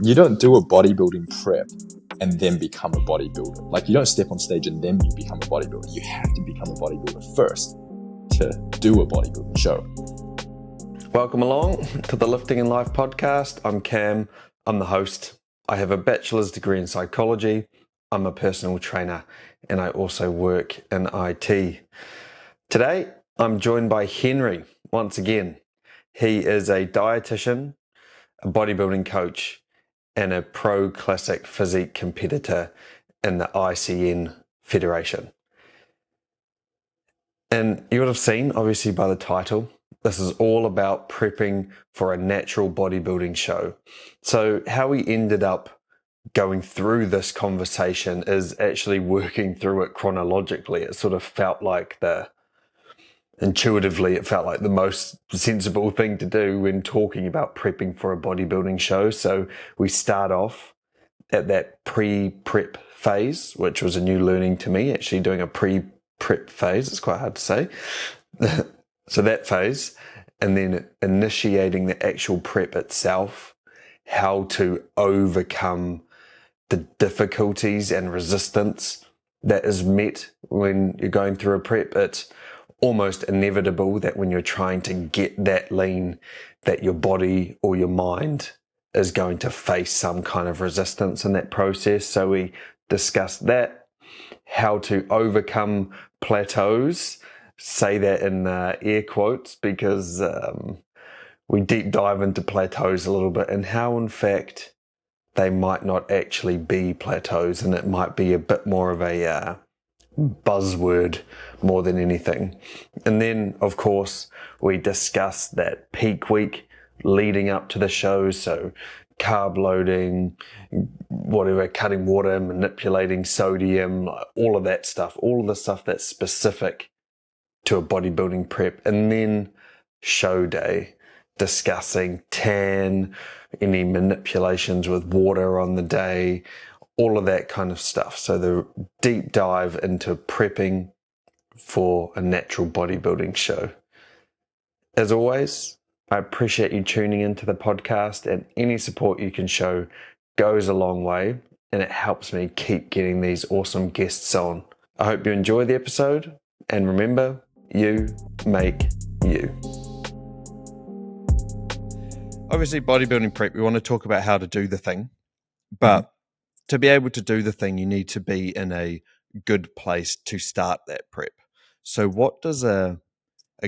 You don't do a bodybuilding prep and then become a bodybuilder. Like, you don't step on stage and then you become a bodybuilder. You have to become a bodybuilder first to do a bodybuilding show. Welcome along to the Lifting in Life podcast. I'm Cam. I'm the host. I have a bachelor's degree in psychology. I'm a personal trainer and I also work in IT. Today, I'm joined by Henry once again. He is a dietitian, a bodybuilding coach, and a pro classic physique competitor in the ICN Federation. And you would have seen, obviously, by the title, this is all about prepping for a natural bodybuilding show. So how we ended up going through this conversation is actually working through it chronologically. It sort of felt like intuitively, it felt like the most sensible thing to do when talking about prepping for a bodybuilding show. So we start off at that pre-prep phase, which was a new learning to me, actually doing a pre-prep phase. It's quite hard to say. So that phase, and then initiating the actual prep itself, how to overcome the difficulties and resistance that is met when you're going through a prep. It's almost inevitable that when you're trying to get that lean, that your body or your mind is going to face some kind of resistance in that process. So we discussed that, how to overcome plateaus, say that in air quotes, because we deep dive into plateaus a little bit and how in fact they might not actually be plateaus and it might be a bit more of a buzzword more than anything. And then, of course, we discussed that peak week leading up to the show. So carb loading, whatever, cutting water, manipulating sodium, all of that stuff, all of the stuff that's specific to a bodybuilding prep. And then show day, discussing tan, any manipulations with water on the day, all of that kind of stuff. So the deep dive into prepping for a natural bodybuilding show. As always, I appreciate you tuning into the podcast, and any support you can show goes a long way and it helps me keep getting these awesome guests on. I hope you enjoy the episode, and remember, you make you. Obviously, bodybuilding prep, we want to talk about how to do the thing, but to be able to do the thing, you need to be in a good place to start that prep. So what does a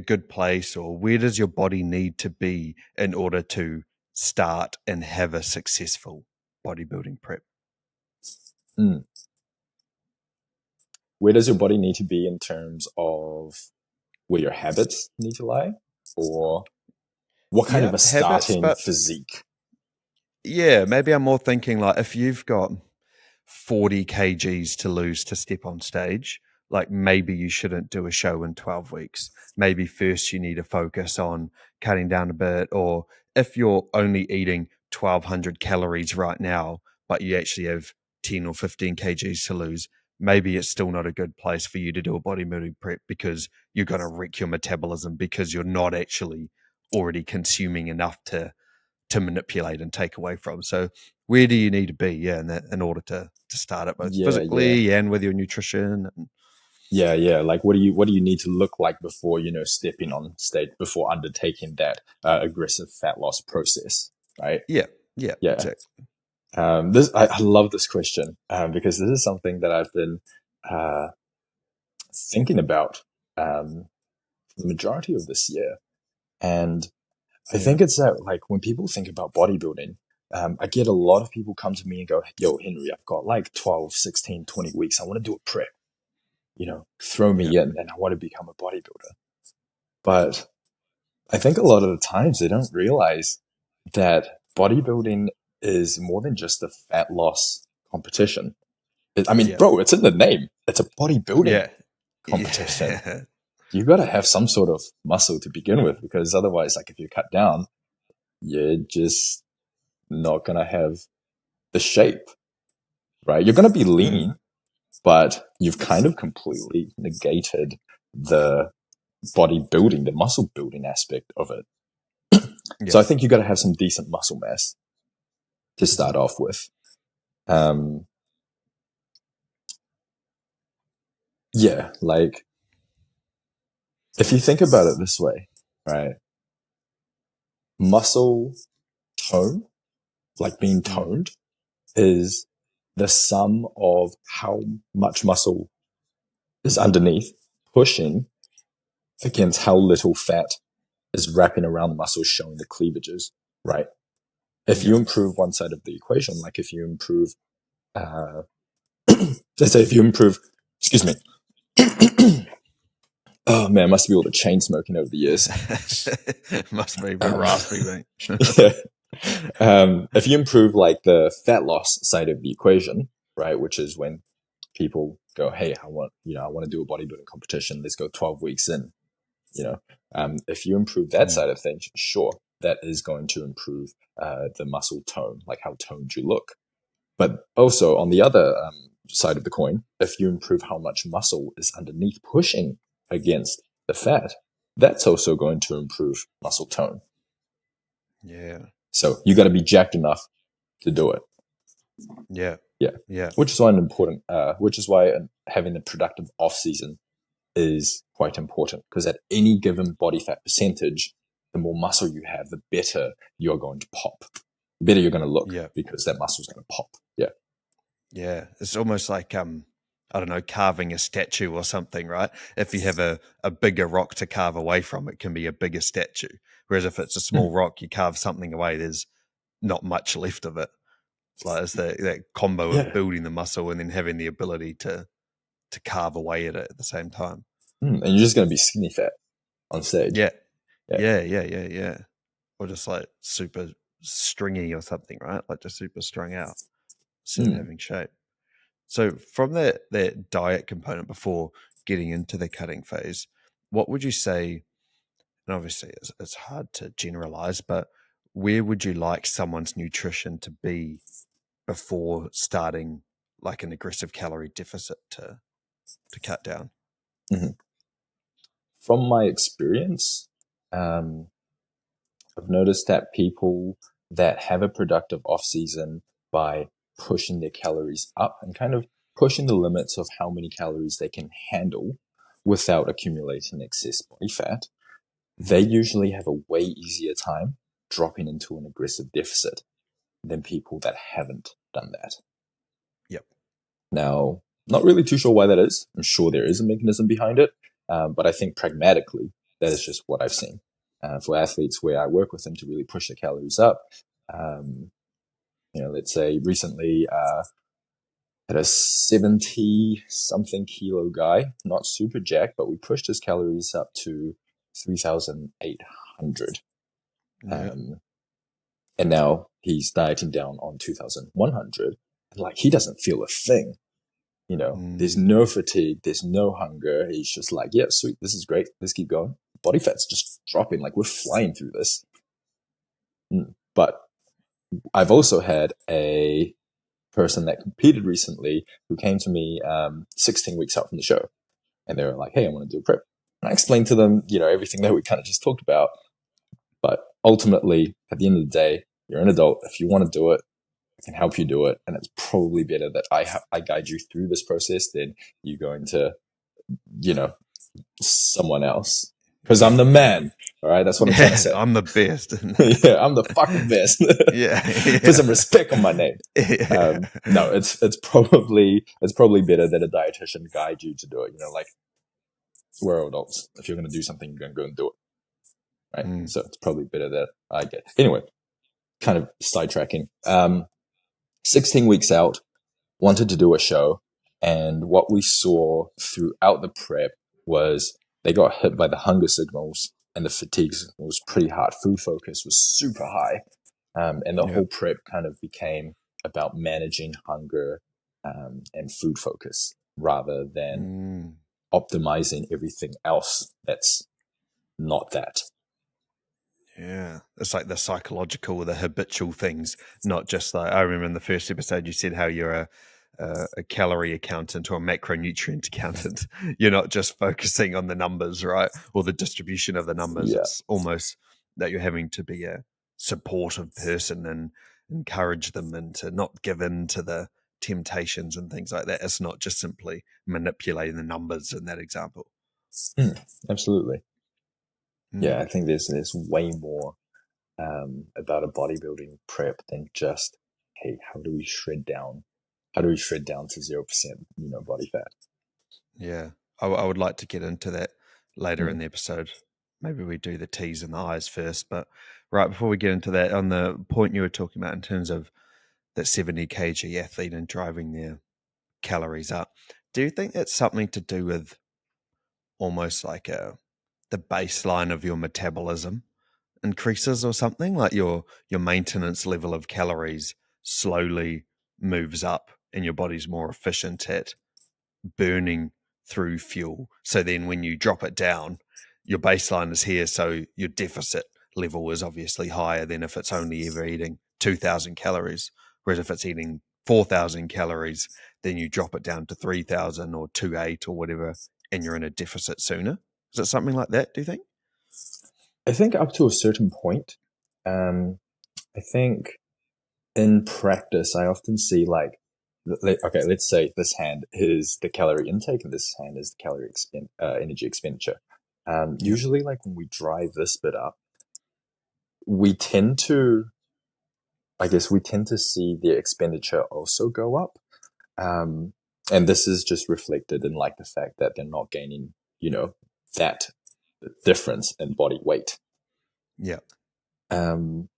good place, or where does your body need to be in order to start and have a successful bodybuilding prep? Where does your body need to be in terms of where your habits need to lie? Or what kind of a starting physique? Yeah, maybe I'm more thinking like if you've got 40 kgs to lose to step on stage, like maybe you shouldn't do a show in 12 weeks. Maybe first you need to focus on cutting down a bit, or if you're only eating 1200 calories right now, but you actually have 10 or 15 kgs to lose, maybe it's still not a good place for you to do a bodybuilding prep because you're going to wreck your metabolism because you're not actually already consuming enough to manipulate and take away from. So where do you need to be, in order to start it both physically and with your nutrition? Like what do you need to look like before, stepping on stage, before undertaking that aggressive fat loss process, right? Yeah, exactly. I love this question because this is something that I've been thinking about for the majority of this year. And I think it's that, like, when people think about bodybuilding, I get a lot of people come to me and go, yo, Henry, I've got like 12, 16, 20 weeks. I want to do a prep, throw me in and I want to become a bodybuilder. But I think a lot of the times they don't realize that bodybuilding is more than just a fat loss competition. Bro, it's in the name. It's a bodybuilding competition. Yeah. You got to have some sort of muscle to begin with, because otherwise, like, if you cut down, you're just not going to have the shape, right? You're going to be lean, but you've kind of completely negated the bodybuilding, the muscle building aspect of it. So I think you got to have some decent muscle mass. to start off with. Um, yeah, like if you think about it this way, right? Muscle tone, like being Mm. toned, is the sum of how much muscle is underneath pushing against how little fat is wrapping around the muscles showing the cleavages, right? If you Yep. improve one side of the equation, like if you improve, let's say if you improve, excuse me, oh man, must be all the chain smoking over the years. Must be a bit Um, raspy, mate. yeah. If you improve like the fat loss side of the equation, right, which is when people go, hey, I want to do a bodybuilding competition. Let's go 12 weeks in, you know, if you improve that Mm. side of things, sure, that is going to improve the muscle tone, like how toned you look. But also on the other side of the coin, if you improve how much muscle is underneath pushing against the fat, that's also going to improve muscle tone. Yeah. So you got to be jacked enough to do it. Yeah. Yeah. Yeah. Which is why having a productive off season is quite important, because at any given body fat percentage, the more muscle you have, the better you're going to pop, the better you're going to look, Yeah. because that muscle's going to pop. Yeah. Yeah. It's almost like I don't know, carving a statue or something, right? If you have a bigger rock to carve away from, it can be a bigger statue. Whereas if it's a small Mm. rock, you carve something away, there's not much left of it. Like it's that combo of Yeah. building the muscle and then having the ability to carve away at the same time. And you're just going to be skinny fat on stage. Yeah. Yeah. Yeah. Or just like super stringy or something, right? Like just super strung out instead of Mm. having shape. So from that diet component before getting into the cutting phase, what would you say? And obviously it's hard to generalize, but where would you like someone's nutrition to be before starting like an aggressive calorie deficit to cut down? Mm-hmm. From my experience, I've noticed that people that have a productive off season by pushing their calories up and kind of pushing the limits of how many calories they can handle without accumulating excess body fat, they usually have a way easier time dropping into an aggressive deficit than people that haven't done that. Yep. Now, not really too sure why that is. I'm sure there is a mechanism behind it, but I think pragmatically, that is just what I've seen. For athletes where I work with them to really push their calories up, um, let's say recently had a 70 something kilo guy, not super jacked, but we pushed his calories up to 3,800. Yeah. Um, and now he's dieting down on 2,100. Like he doesn't feel a thing. There's Mm, no fatigue, there's no hunger. He's just like, yeah, sweet, this is great. Let's keep going. Body fat's just dropping. Like we're flying through this. But I've also had a person that competed recently who came to me 16 weeks out from the show. And they were like, hey, I want to do a prep. And I explained to them, everything that we kind of just talked about. But ultimately, at the end of the day, you're an adult. If you want to do it, I can help you do it. And it's probably better that I guide you through this process than you going to, you know, someone else. Because I'm the man. All right. That's what I'm trying to yeah, say. I'm the best. Yeah, I'm the fucking best. yeah, Put some yeah. respect on my name. yeah. No, it's probably better that a dietitian guide you to do it. Like we're adults. If you're going to do something, you're going to go and do it. Right. Mm, So it's probably better that I get. Anyway, kind of sidetracking. 16 weeks out, wanted to do a show. And what we saw throughout the prep was they got hit by the hunger signals and the fatigue signal was pretty hard. Food focus was super high. And the yeah. whole prep kind of became about managing hunger and food focus rather than Mm. optimizing everything else that's not that. Yeah, it's like the psychological, the habitual things, not just like I remember in the first episode you said how you're a calorie accountant or a macronutrient accountant. You're not just focusing on the numbers, right, or the distribution of the numbers. Yeah. It's almost that you're having to be a supportive person and encourage them and to not give in to the temptations and things like that. It's not just simply manipulating the numbers in that example. Absolutely. Yeah, Mm. I think there's way more about a bodybuilding prep than just, hey, how do we shred down? How do we shred down to 0%, body fat? Yeah, I would like to get into that later in Mm. the episode. Maybe we do the T's and the I's first. But right before we get into that, on the point you were talking about in terms of that 70 kg athlete and driving their calories up, do you think that's something to do with almost like the baseline of your metabolism increases or something? Like your maintenance level of calories slowly moves up and your body's more efficient at burning through fuel. So then when you drop it down, your baseline is here. So your deficit level is obviously higher than if it's only ever eating 2,000 calories. Whereas if it's eating 4,000 calories, then you drop it down to 3,000 or 2,800 or whatever, and you're in a deficit sooner. Is it something like that, do you think? I think up to a certain point, um, I think in practice, I often see like, okay, let's say this hand is the calorie intake and this hand is the energy expenditure. Yeah. Usually, like when we drive this bit up, we tend to, I guess, we tend to see the expenditure also go up. Um, and this is just reflected in like the fact that they're not gaining, that difference in body weight. Yeah. Um,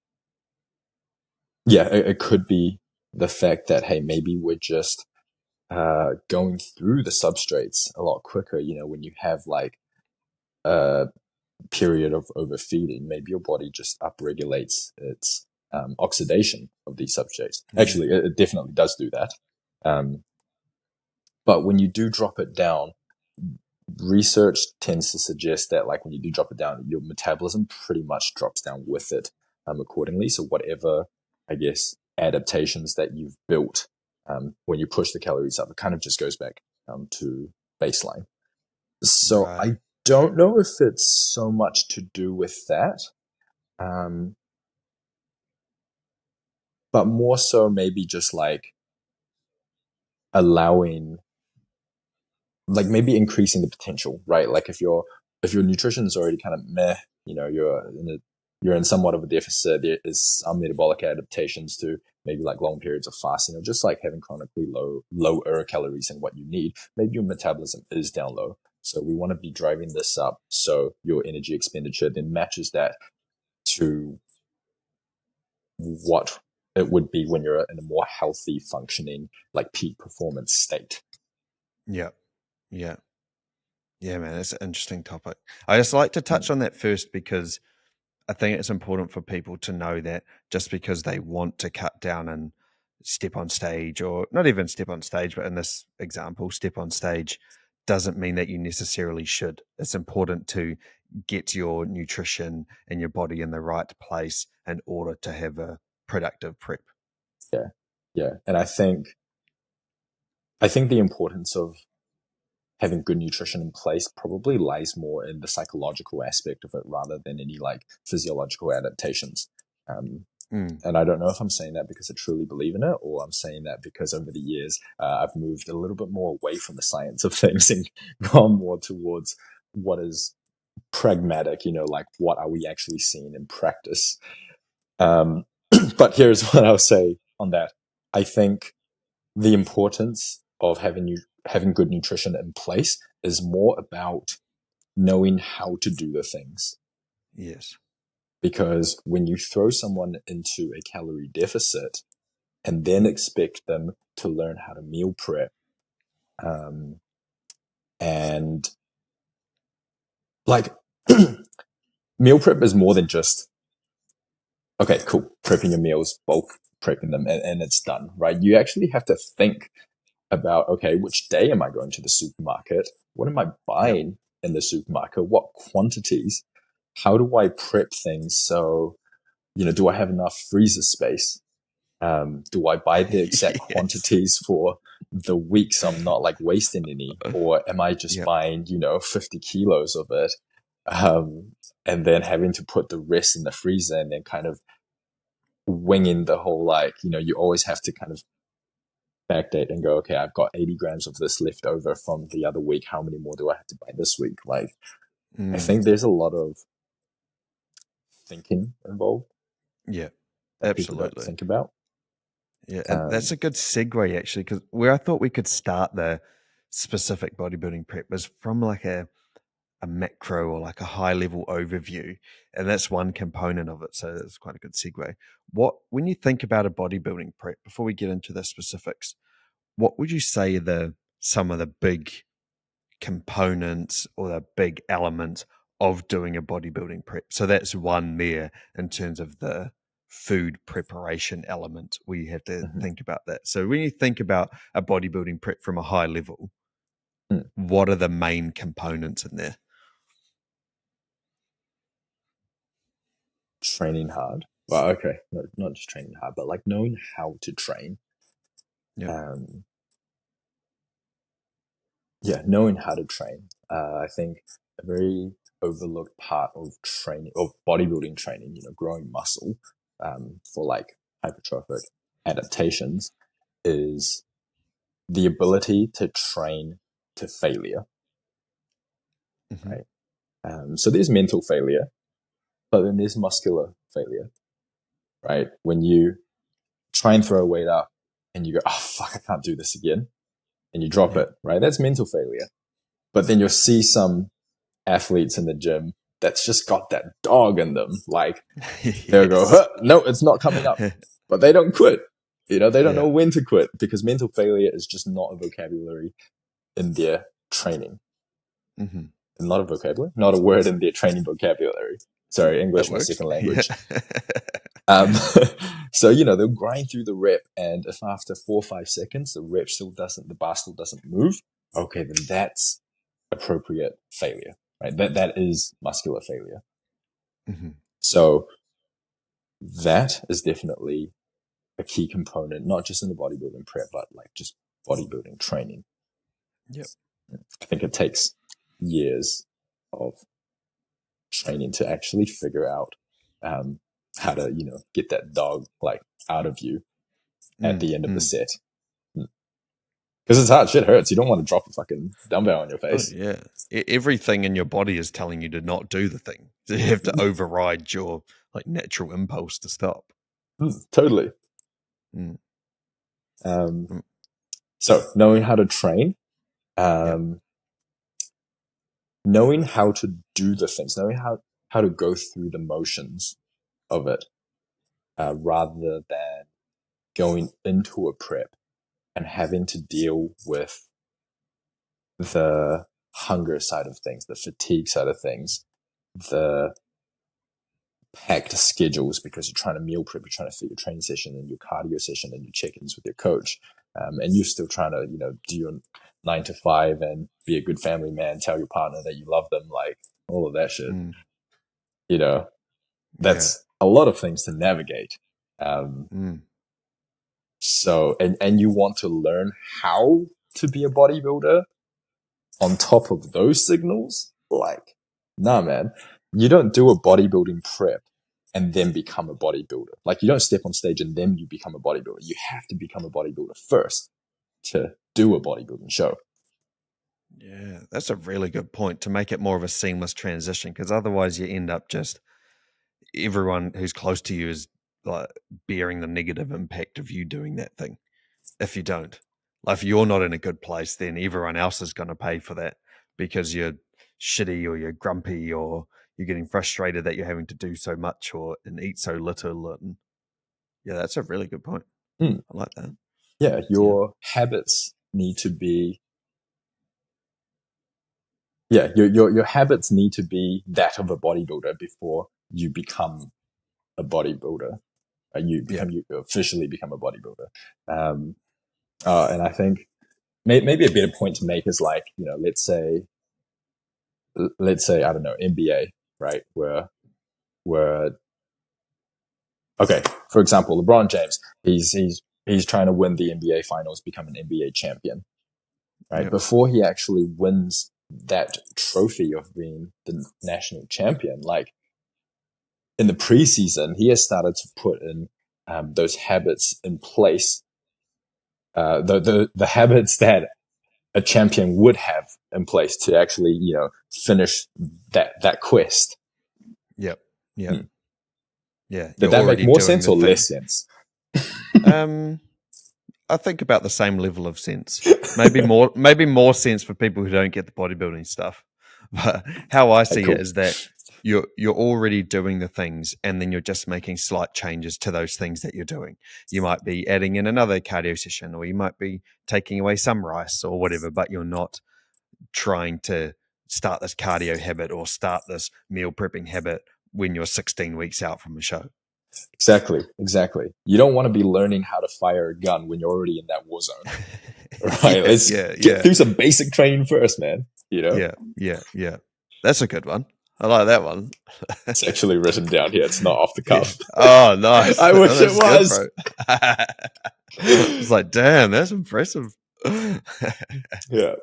yeah, it could be the fact that, hey, maybe we're just going through the substrates a lot quicker. When you have like a period of overfeeding, maybe your body just upregulates its oxidation of these substrates. Yeah. Actually, it definitely does do that. Um, but when you do drop it down, research tends to suggest that like when you do drop it down, your metabolism pretty much drops down with it accordingly. So whatever, I guess, adaptations that you've built when you push the calories up, it kind of just goes back to baseline. So Right. I don't know if it's so much to do with that, um, but more so maybe just like allowing, like maybe increasing the potential, right? Like if your nutrition is already kind of meh, you're in somewhat of a deficit. There is some metabolic adaptations to maybe like long periods of fasting or just like having chronically lower calories than what you need. Maybe your metabolism is down low. So we want to be driving this up so your energy expenditure then matches that to what it would be when you're in a more healthy functioning, like peak performance state. Yeah. Yeah. Yeah, man, it's an interesting topic. I just like to touch Mm. on that first because I think it's important for people to know that just because they want to cut down and step on stage, or not even step on stage, but in this example, step on stage, doesn't mean that you necessarily should. It's important to get your nutrition and your body in the right place in order to have a productive prep. Yeah. Yeah. And I think the importance of having good nutrition in place probably lies more in the psychological aspect of it rather than any like physiological adaptations. Um, Mm, and I don't know if I'm saying that because I truly believe in it, or I'm saying that because over the years I've moved a little bit more away from the science of things and gone more towards what is pragmatic. Like what are we actually seeing in practice? Um, but here's what I'll say on that. I think the importance of having good nutrition in place is more about knowing how to do the things. yes. Because when you throw someone into a calorie deficit and then expect them to learn how to meal prep, um, and like meal prep is more than just, okay, cool, prepping your meals, bulk prepping them, and it's done, right? You actually have to think about, okay, which day am I going to the supermarket? What am I Yep. buying in the supermarket? What quantities? How do I prep things? So, do I have enough freezer space? Do I buy the exact Yes. quantities for the week so I'm not like wasting any? Or am I just Yep. buying, 50 kilos of it? Um, and then having to put the rest in the freezer and then kind of winging the whole, like, you always have to kind of backdate and go, okay, I've got 80 grams of this left over from the other week. How many more do I have to buy this week? Like, I Mm, think there's a lot of thinking involved yeah, that people don't absolutely. think about. Yeah, and that's Um, a good segue actually, because where I thought we could start the specific bodybuilding prep was from like a macro or like a high level overview, and that's one component of it. So that's quite a good segue. What when you think about a bodybuilding prep, before we get into the specifics, what would you say are the some of the big components or the big elements of doing a bodybuilding prep? So that's one there in terms of the food preparation element where you have to mhm. think about that. So when you think about a bodybuilding prep from a high level, Mm. what are the main components in there? Training hard. Well, okay, no, not just training hard, but like knowing how to train. Yep. Um, yeah, knowing how to train. I think a very overlooked part of training, of bodybuilding training, growing muscle, for like hypertrophic adaptations, is the ability to train to failure, Hmm. right? So there's mental failure, but then there's muscular failure, right? When you try and throw a weight up and you go, oh, fuck, I can't do this again. And you drop Yep. it, right? That's mental failure. But then you'll see some athletes in the gym that's just got that dog in them. Like, they'll go, Yes. huh, no, it's not coming up. But they don't quit. They don't Yeah. know when to quit because mental failure is just not a vocabulary in their training. Hmm. Not a vocabulary, not a word in their training vocabulary. Sorry, That English, my works. second Yeah. language. Um, so, they'll grind through the rep, and if after 4 or 5 seconds the rep still doesn't, the bar still doesn't move, okay, then that's appropriate failure, right? That is muscular failure. Hmm. So that is definitely a key component, not just in the bodybuilding prep, but like just bodybuilding training. Yep. I think it takes years of training to actually figure out um, how to, get that dog like out of you at Mm, the end of the mm. set. Because it's hard, shit hurts. You don't want to drop a fucking dumbbell on your Oh face. yeah. Everything in your body is telling you to not do the thing. So you have to override your like natural impulse to stop. Totally. Mm, Um, mm. so knowing how to train, Yep. um, knowing how to do the things, knowing how to go through the motions of it, rather than going into a prep and having to deal with the hunger side of things, the fatigue side of things, the packed schedules because you're trying to meal prep, you're trying to fit your training session and your cardio session and your check-ins with your coach. And you're still trying to, do your 9 to 5 and be a good family man, tell your partner that you love them, like all of that shit. Mm, You know, yeah. that's a lot of things to navigate. Um, Mm, so, and you want to learn how to be a bodybuilder on top of those signals? Like, nah, man. You don't do a bodybuilding prep and then become a bodybuilder. Like, you don't step on stage and then you become a bodybuilder. You have to become a bodybuilder first to do a bodybuilding show. yeah. That's a really good point to make it more of a seamless transition because otherwise you end up just everyone who's close to you is like bearing the negative impact of you doing that thing. If you don't, like if you're not in a good place, then everyone else is going to pay for that because you're shitty or you're grumpy or you're getting frustrated that you're having to do so much or and eat so little. And yeah, that's a really good point. Hmm. I like that. Yeah, Yeah. your habits need to be, yeah, your habits need to be that of a bodybuilder before you become a bodybuilder. Yeah. You officially become a bodybuilder. Um, and I think maybe a better point to make is like, let's say, I don't know, NBA, right? Where okay, for example, LeBron James, he's trying to win the NBA finals, become an NBA champion, right? Yeah. Before he actually wins that trophy of being the national champion, like in the preseason, he has started to put in those habits in place, the habits that a champion would have in place to actually, finish that quest. Yep. Yep. Hmm. Yeah. Did You're that make already more doing sense the or thing. less sense? Um, I think about the same level of sense. Maybe more sense for people who don't get the bodybuilding stuff. But how I Hey, see it cool. is that you're already doing the things, and then you're just making slight changes to those things that you're doing. You might be adding in another cardio session, or you might be taking away some rice or whatever, but you're not trying to start this cardio habit or start this meal prepping habit when you're 16 weeks out from a show. Exactly. You don't want to be learning how to fire a gun when you're already in that war zone. Right. Yeah, Let's yeah, get yeah. through some basic training first, man. Yeah, yeah, yeah. That's a good one. I like that one. It's actually written down here. It's not off the Yeah. cuff. Oh, nice. I Oh, wish it that's good, was. bro. It's like, damn, that's impressive. Yeah.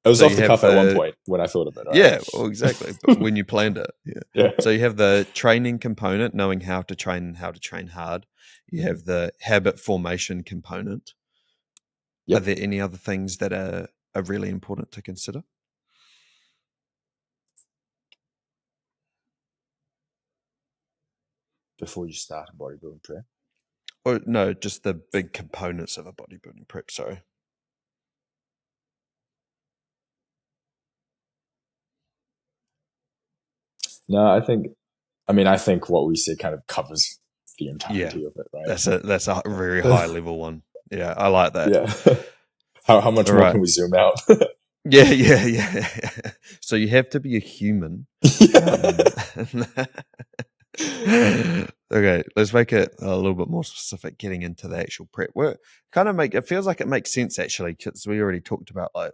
It was So off you the have cuff at one the point when I thought of it. All yeah, well, exactly. But right. when you planned it, yeah. Yeah. So you have the training component, knowing how to train and how to train hard. You Mhm. have the habit formation component. Are Yep. there any other things that are really important to consider? Before you start a bodybuilding prep. Or no, just the big components of a bodybuilding prep. Sorry. No, I think what we said kind of covers the Yeah, entirety of it, right? that's a very high level one. Yeah, I like that. Yeah. How much All more right. can we zoom out? Yeah, yeah, yeah. So you have to be a human. Yeah. Um, okay, let's make it a little bit more specific. Getting into the actual prep work, kind of make it feels like it makes sense actually, because we already talked about like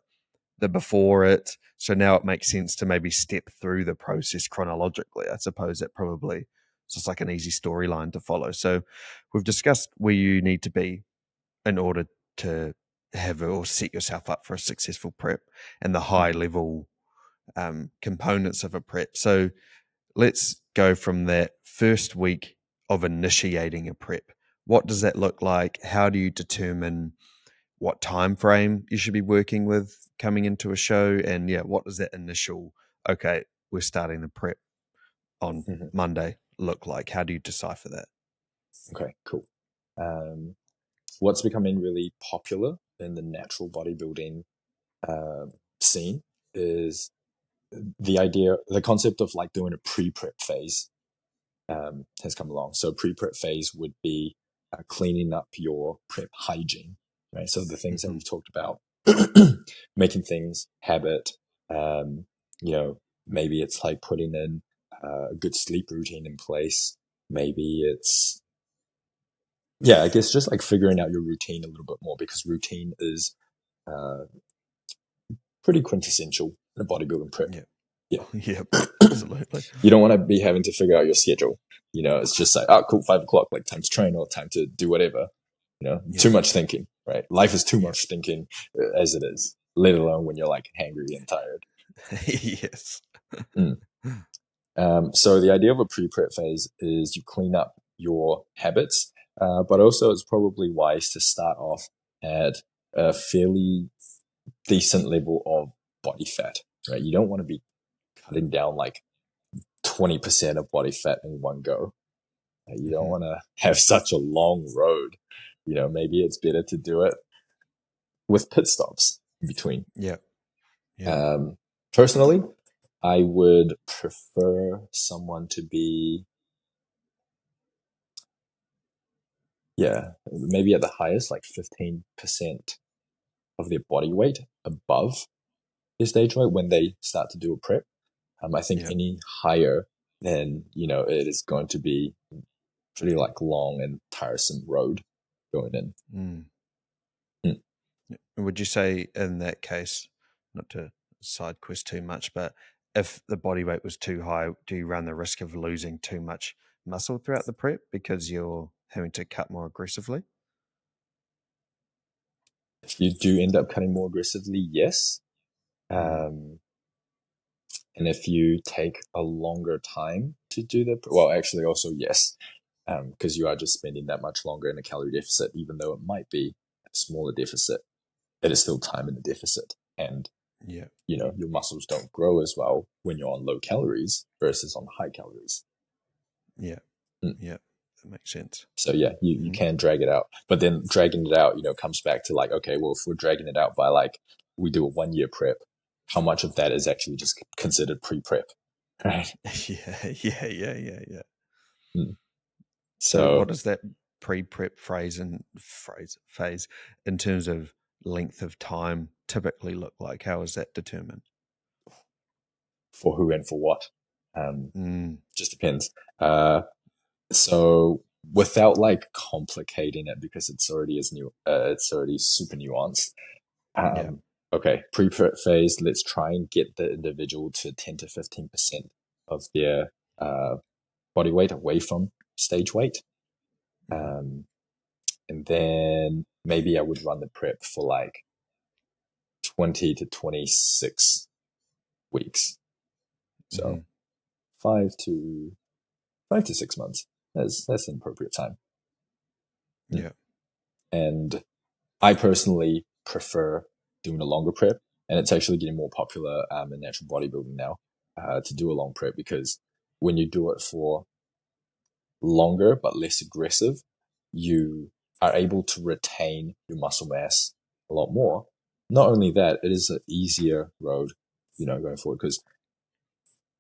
the before it. So now it makes sense to maybe step through the process chronologically. I suppose that probably it's just like an easy storyline to follow. So we've discussed where you need to be in order to have or set yourself up for a successful prep and the high Mhm. level components of a prep. So let's go from that first week of initiating a prep. What does that look like? How do you determine what time frame you should be working with coming into a show? And yeah, what does that initial, okay, we're starting the prep on Mhm. Monday look like? How do you decipher that? Okay, cool. Um, what's becoming really popular in the natural bodybuilding uh, scene is the concept of like doing a pre-prep phase has come along. So pre-prep phase would be cleaning up your prep hygiene, right? So the things that Mm-hmm. we've talked about, making things habit, um, maybe it's like putting in a good sleep routine in place. Maybe it's, yeah, I guess just like figuring out your routine a little bit more because routine is uh, pretty quintessential in a bodybuilding prep. Yeah. Yeah. Yep. Absolutely. You don't want to be having to figure out your schedule. It's just like, oh, cool, 5 o'clock, like time to train or time to do whatever. Yeah. Too much thinking, right? Life is too Yeah. much thinking as it is, let alone when you're like hangry and tired. Yes. Mm. So the idea of a pre-prep phase is you clean up your habits, but also it's probably wise to start off at a fairly decent level of body fat, right? You don't want to be cutting down like 20% of body fat in one go. You don't Mm-hmm. want to have such a long road. Maybe it's better to do it with pit stops in between. Yeah. Yeah. Um, Personally, I would prefer someone to be, yeah, maybe at the highest, like 15% of their body weight above their stage weight when they start to do a prep. I think Yeah. any higher, then, it is going to be pretty like long and tiresome road going in. Mm. Mm. Would you say in that case, not to side quest too much, but if the body weight was too high, do you run the risk of losing too much muscle throughout the prep because you're having to cut more aggressively? If you do end up cutting more aggressively, yes. Mm. Um, and if you take a longer time to do well, actually, also yes. because you are just spending that much longer in a calorie deficit, even though it might be a smaller deficit, it is still time in the deficit. And, Yeah. your muscles don't grow as well when you're on low calories versus on high calories. Yeah. Mm. Yeah. That makes sense. So yeah, you can drag it out, but then dragging it out, comes back to like, okay, well, if we're dragging it out by like, we do a 1 year prep, how much of that is actually just considered pre-prep, right? Yeah. Yeah. Yeah. Yeah. Yeah. Mm. So what So does that pre-prep phase in terms of length of time typically look like? How is that determined? for who and for what, Mm, just depends. So without like complicating it, because it's already super nuanced. yeah. Okay, pre-prep phase, let's try and get the individual to 10 to 15% of their body weight away from stage weight. Mm-hmm. And then maybe I would run the prep for like 20 to 26 weeks. Mm-hmm. So 5 to 6 months. That's an appropriate time. Yeah. And I personally prefer doing a longer prep, and it's actually getting more popular in natural bodybuilding now to do a long prep, because when you do it for longer but less aggressive, you are able to retain your muscle mass a lot more. Not only that, it is an easier road, going forward, because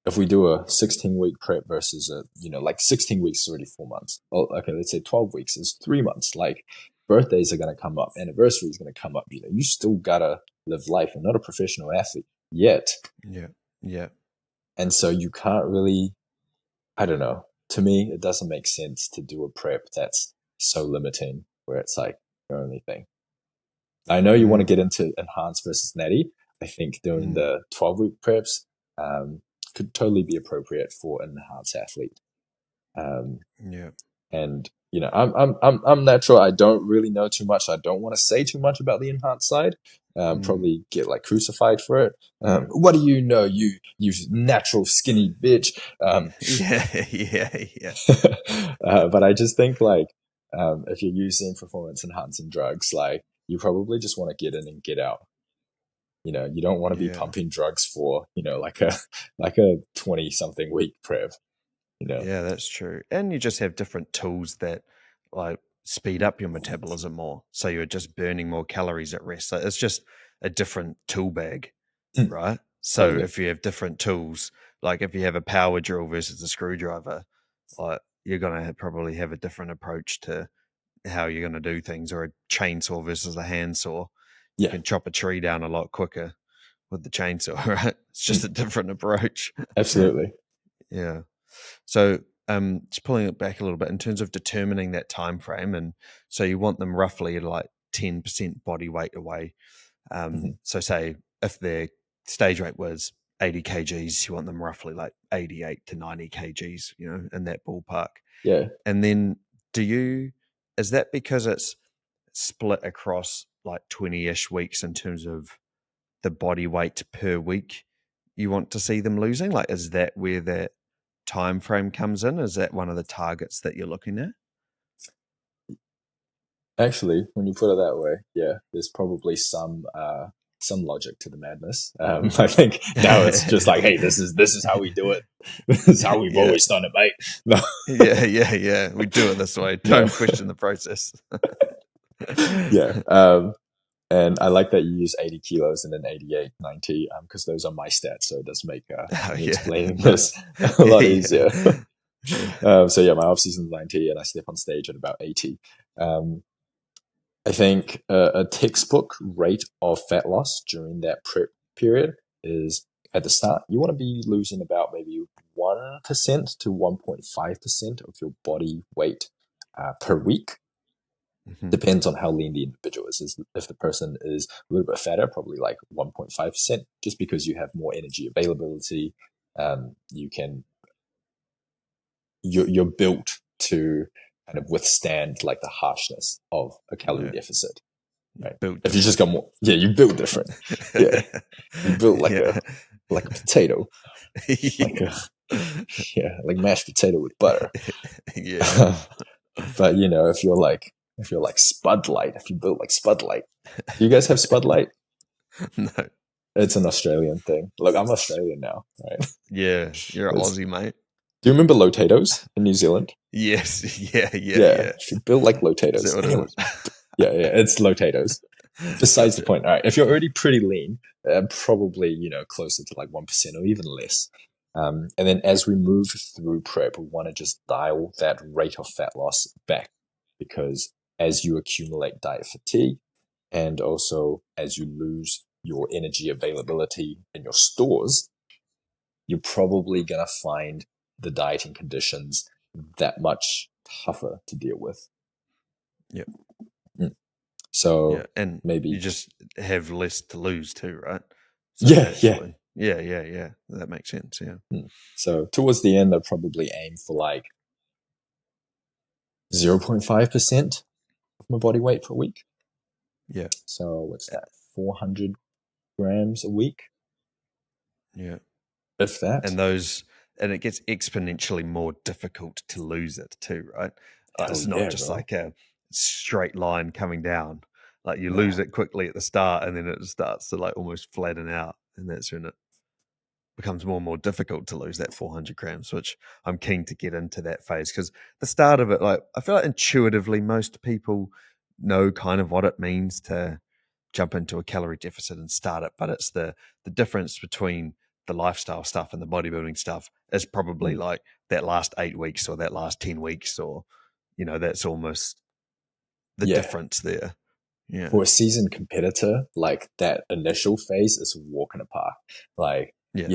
if we do a 16-week prep versus like 16 weeks is already 4 months. Oh, okay, let's say 12 weeks is 3 months. Like birthdays are going to come up, anniversary is going to come up. You still got to live life. I'm not a professional athlete yet. Yeah. Yeah. And so you can't really, I don't know. To me, it doesn't make sense to do a prep that's so limiting where it's like your only thing. I know you want to Mm, get into enhanced versus natty. I think doing mm, the 12-week preps could totally be appropriate for an enhanced athlete. Um, yeah. and I'm natural. I don't really know too much. I don't want to say too much about the enhanced side. Mm. Probably get like crucified for it. What do you know, you natural skinny bitch? Yeah. Yeah. Yeah. But I just think like if you're using performance enhancing drugs, like you probably just want to get in and get out. You don't want to be Yeah. pumping drugs for like a 20 something week prep. Yeah, that's true. And you just have different tools that like speed up your metabolism more. So you're just burning more calories at rest. So it's just a different tool bag, right? So Totally. if you have different tools, like if you have a power drill versus a screwdriver, like you're gonna probably have a different approach to how you're gonna do things, or a chainsaw versus a handsaw. You Yeah. can chop a tree down a lot quicker with the chainsaw, right? It's just Mm, a different approach. absolutely. Yeah. So, just pulling it back a little bit in terms of determining that time frame, and so you want them roughly like 10% body weight away. Hmm. So, say if their stage weight was 80 kgs, you want them roughly like 88 to 90 kgs, in that ballpark. Yeah. And then, is that because it's split across like 20-ish weeks in terms of the body weight per week you want to see them losing? Like, is that where that time frame comes in? Is that one of the targets that you're looking at? Actually, when you put it that way, yeah, there's probably some logic to the madness. I think now it's just like, hey, this is how we do it. This is how we've Yeah, always done it, mate. No, yeah, yeah, yeah. We do it this way. no, Don't question the process. yeah. And I like that you use 80 kilos and then 88, 90, because those are my stats. So it does make Oh me yeah, explaining no, this a lot yeah, easier. yeah. So yeah, my off season is 90, and I step on stage at about 80. Um, I think a textbook rate of fat loss during that prep period is at the start, you want to be losing about maybe 1% to 1.5% of your body weight per week. Mhm. Depends on how lean the individual is. If the person is a little bit fatter, probably like 1.5%, just because you have more energy availability. You can, you're built to kind of withstand like the harshness of a calorie Yeah, deficit. you Right. built If you just different. got more, yeah, you build different. Yeah. You built like Yeah, a potato, like a, yeah, Yeah, like mashed potato with butter. Yeah, yeah. But if you're like Spud Light, if you build like Spud Light, do you guys have Spud Light? No. It's an Australian thing. Look, I'm Australian now, right? Yeah, you're an It's, Aussie, mate. do you remember Lotatoes in New Zealand? Yes. Yeah, yeah, Yeah, yeah. if you build like Is that Lotatoes. what it Anyway, is? yeah, yeah, it's Lotatoes. Besides the Gotcha. point. All right, if you're already pretty lean, probably closer to like 1% or even less. And then as we move through prep, we want to just dial that rate of fat loss back because as you accumulate diet fatigue and also as you lose your energy availability in your stores, you're probably going to find the dieting conditions that much tougher to deal with. Yeah. Mm. Yeah. So And you maybe, just have less to lose too, right? So yeah, yeah. naturally. Yeah, yeah, yeah. That makes sense. Yeah. Mm. So towards the end, I'd probably aim for like 0.5% of my body weight per week. Yeah. So what's that? 400 grams a week, Yeah. if that. And those, and it gets exponentially more difficult to lose it too, right? Hell It's not yeah, just bro. like a straight line coming down. Like you lose Nah. it quickly at the start and then it starts to like almost flatten out. And that's when it becomes more and more difficult to lose that 400 grams, which I'm keen to get into that phase because the start of it, like I feel like intuitively most people know kind of what it means to jump into a calorie deficit and start it, but it's the difference between the lifestyle stuff and the bodybuilding stuff is probably Mm. like that last 8 weeks or that last 10 weeks or that's almost the Yeah. difference there. Yeah. For a seasoned competitor, like that initial phase is a walk in the park. Like, Yeah.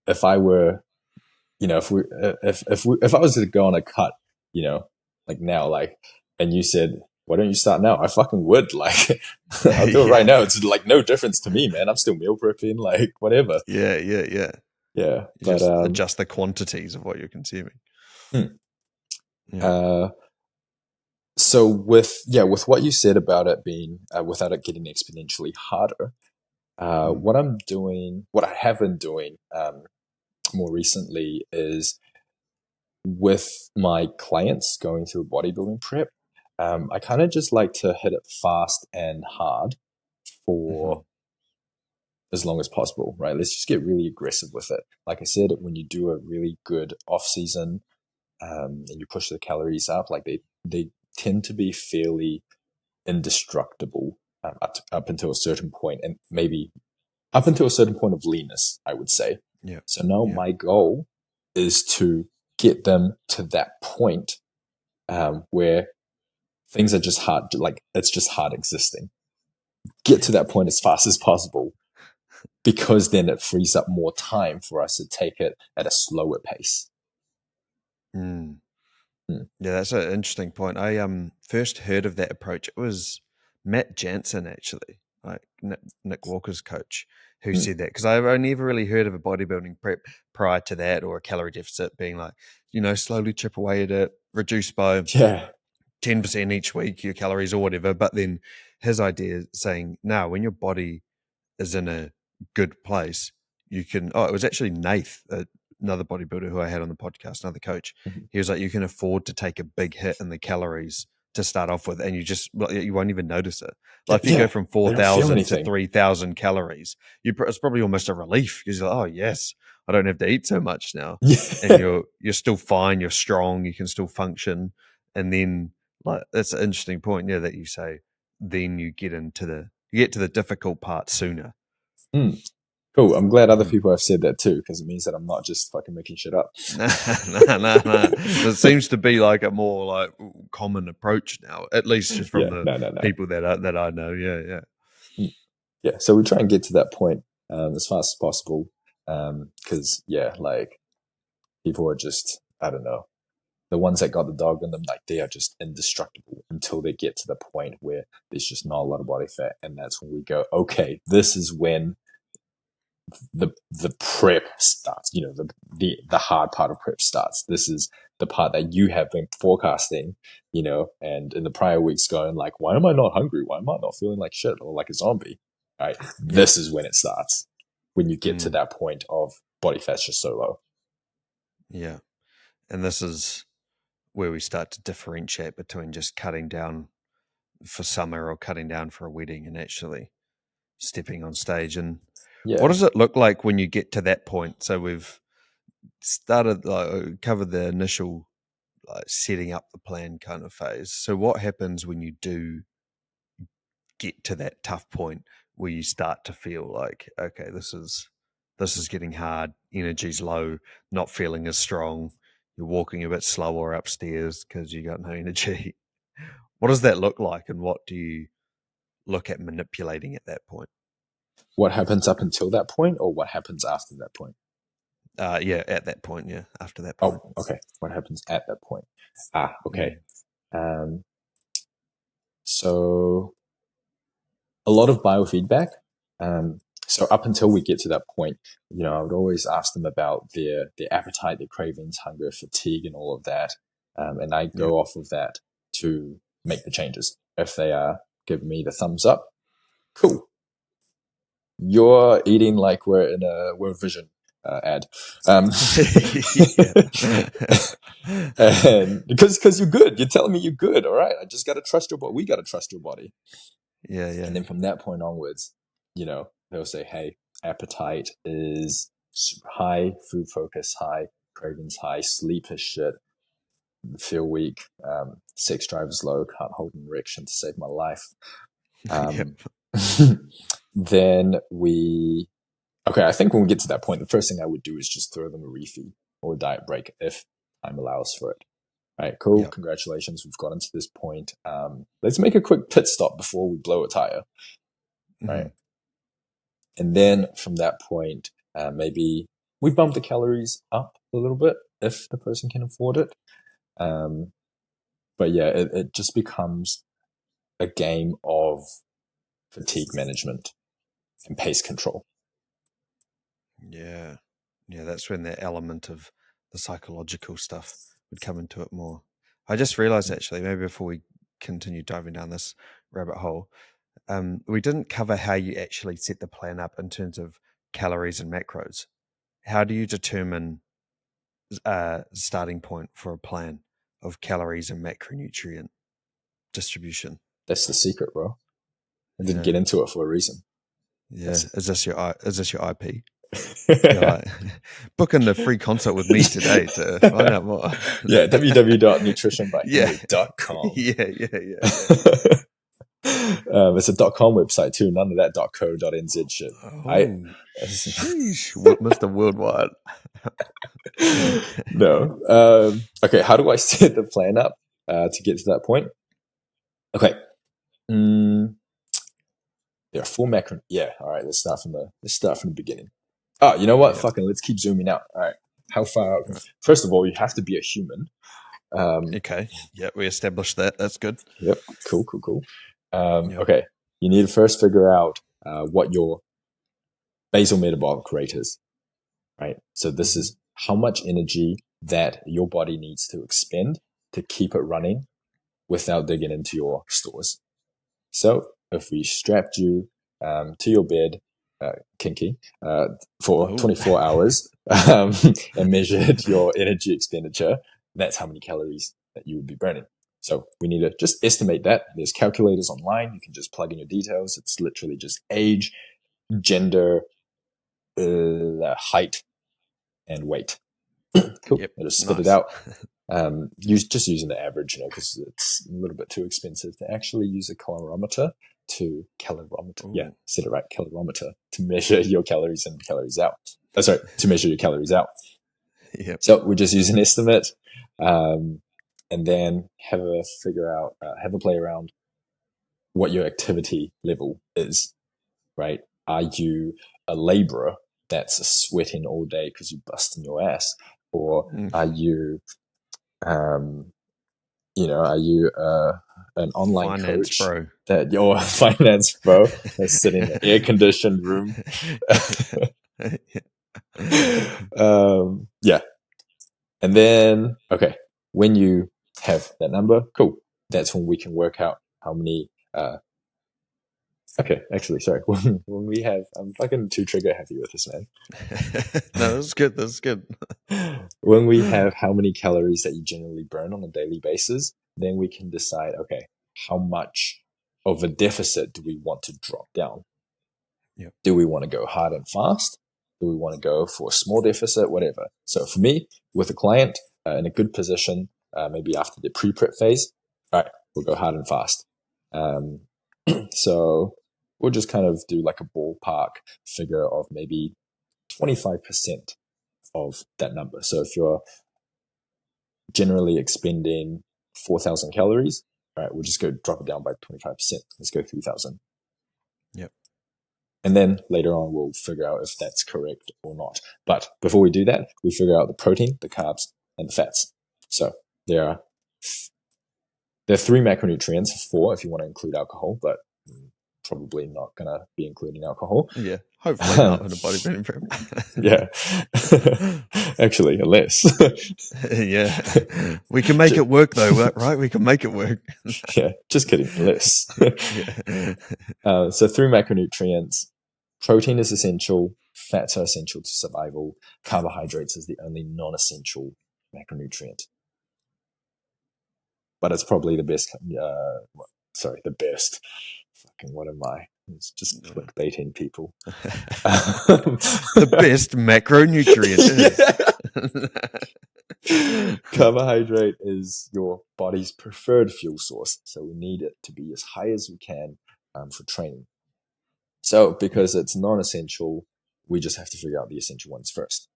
if I were, if I was to go on a cut, like now, like, and you said, why don't you start now? I fucking would. Like, I'll do it right Yeah. now. It's like no difference to me, man. I'm still meal prepping, like whatever. Yeah. Yeah. Yeah. Yeah. You But, just adjust the quantities of what you're consuming. hmm. Yeah. uh, so with what you said about it being, without it getting exponentially harder, Mm. what I have been doing, more recently is with my clients going through bodybuilding prep. I kind of just like to hit it fast and hard Mm-hmm. for as long as possible, right? Let's just get really aggressive with it. Like I said, when you do a really good off season, and you push the calories up, like they tend to be fairly indestructible, up until a certain point, and maybe up until a certain point of leanness, I would say. Yeah. So now Yeah. my goal is to get them to that point, where things are just hard, like it's just hard existing. Get to that point as fast as possible because then it frees up more time for us to take it at a slower pace. Mm. Mm. Yeah, that's an interesting point. I first heard of that approach. It was Matt Jansen actually, like Nick Walker's coach, who Mm. said that because I never really heard of a bodybuilding prep prior to that or a calorie deficit being like, slowly chip away at it, reduce by Yeah. 10% each week your calories or whatever. But then his idea saying, now when your body is in a good place, you can. Oh, it was actually Nath, another bodybuilder who I had on the podcast, another coach. Mhm. He was like, you can afford to take a big hit in the calories to start off with, and you won't even notice it. Yeah. Like if you go Yeah. from They don't feel 4,000 to anything. 3,000 calories, it's probably almost a relief because you're like, oh yes, I don't have to eat so much now, and Yeah. you're still fine, you're strong, you can still function, and then like that's an interesting point, yeah, that you say. Then you get to the difficult part sooner. Mm. Cool. I'm glad other Mm-hmm. people have said that too, because it means that I'm not just fucking making shit up. Nah, nah. It seems to be like a more like common approach now, at least just from Yeah. the No, no, no. people that I know. Yeah, yeah, Mm. Yeah. So we try and get to that point, as fast as possible. Because yeah, like people are just, I don't know, the ones that got the dog in them, like they are just indestructible until they get to the point where there's just not a lot of body fat. And that's when we go, okay, this is when the prep starts, the hard part of prep starts. This is the part that you have been forecasting, and in the prior weeks going like, why am I not hungry? Why am I not feeling like shit or like a zombie? Right. yeah. This is when it starts. When you get to Mm. that point of body fat's just so low. Yeah. And this is where we start to differentiate between just cutting down for summer or cutting down for a wedding and actually stepping on stage. And what Yeah. does it look like when you get to that point? So we've started, covered the initial setting up the plan kind of phase. So what happens when you do get to that tough point where you start to feel like, okay, this is getting hard, energy's low, not feeling as strong, you're walking a bit slower upstairs because you got no energy. What does that look like, and what do you look at manipulating at that point? What happens up until that point, or what happens after that point? Yeah, at that point, yeah, after that point. Oh, okay. What happens at that point? Okay. Mm, Um, so a lot of biofeedback. So up until we get to that point, I would always ask them about their appetite, their cravings, hunger, fatigue, and all of that. And I yeah. go off of that to make the changes. If they are giving me the thumbs up, cool. You're eating like we're in a World Vision ad. Yeah. And because you're good, you're telling me you're good. All right, I just got to trust your body. We got to trust your body. Yeah, And yeah. then from that point onwards, they'll say, hey, appetite is super high, food focus high, cravings high, sleep is shit, feel weak, sex drive is low, can't hold an erection to save my life. Yep. Um, then okay, I think when we get to that point, the first thing I would do is just throw them a refeed or a diet break if time allows for it. All right, cool. Yep. Congratulations. We've gotten to this point. Let's make a quick pit stop before we blow a tire. Mm-hmm. Right. And then from that point, maybe we bump the calories up a little bit if the person can afford it. But yeah, it just becomes a game of fatigue management and pace control. Yeah. Yeah, that's when the element of the psychological stuff would come into it more. I just realized actually, maybe before we continue diving down this rabbit hole, we didn't cover how you actually set the plan up in terms of calories and macros. How do you determine starting point for a plan of calories and macronutrient distribution? That's the secret, bro. I didn't Yeah. get into it for a reason. Yeah. That's Is this your IP? You're it. like, booking the free consult with me today to find out more. Yeah, Yeah. www.nutritionbyhenry.com. Yeah. It's a .com website too. None of that .co.nz shit. I Oh, sheesh. Mr. Worldwide. no. Okay, how do I set the plan up to get to that point? Okay. Mm, there are four macro. Yeah. All right. Let's start from the beginning. Oh, you know what? Yep. Fucking let's keep zooming out. All right. How far? Right. First of all, you have to be a human. Okay. Yeah, we established that. That's good. Yep. Cool. Yep. Okay. You need to first figure out what your basal metabolic rate is, right? So this Mm-hmm. is how much energy that your body needs to expend to keep it running without digging into your stores. So if we strapped you to your bed, kinky, for Oh. 24 hours and measured your energy expenditure, that's how many calories that you would be burning. So we need to just estimate that. There's calculators online. You can just plug in your details. It's literally just age, gender, height, and weight. Cool. Yep. It'll spit it Nice. out. Using the average, because it's a little bit too expensive to actually use a calorimeter Yeah, Ooh. said it right. Calorimeter to measure your calories in, calories out. Oh, sorry, to measure your calories out. Yep. So we just use an estimate, and then have a play around what your activity level is. Right? Are you a laborer that's sweating all day because you're busting your ass, or Mm. are you um, are you an online Finance, coach bro. that you're a finance bro that's sitting in an air conditioned room? Yeah. And then, okay, when you have that number, cool. That's when we can work out how many Okay, actually, sorry. When we have, I'm fucking too trigger happy with this, man. No, this is good. This is good. When we have how many calories that you generally burn on a daily basis, then we can decide, okay, how much of a deficit do we want to drop down? Yep. Do we want to go hard and fast? Do we want to go for a small deficit? Whatever. So for me, with a client in a good position, maybe after the pre-prep phase, all right, we'll go hard and fast. So we'll just kind of do like a ballpark figure of maybe 25% of that number. So if you're generally expending 4,000 calories, all right, we'll just go drop it down by 25%. Let's go 3,000. Yep. And then later on, we'll figure out if that's correct or not. But before we do that, we figure out the protein, the carbs, and the fats. So there are 3 macronutrients, 4 if you want to include alcohol, but probably not going to be including alcohol. Yeah, hopefully not in a bodybuilding prep. Yeah. Actually, unless. Yeah. We can make it work though, right? We can make it work. Yeah, just kidding. Unless. Yeah. So 3 macronutrients. Protein is essential. Fats are essential to survival. Carbohydrates is the only non-essential macronutrient. But it's probably the best. The best. Fucking what am I? It's just clickbaiting people. The best macronutrient is. Carbohydrate is your body's preferred fuel source. So we need it to be as high as we can for training. So because it's non-essential, we just have to figure out the essential ones first.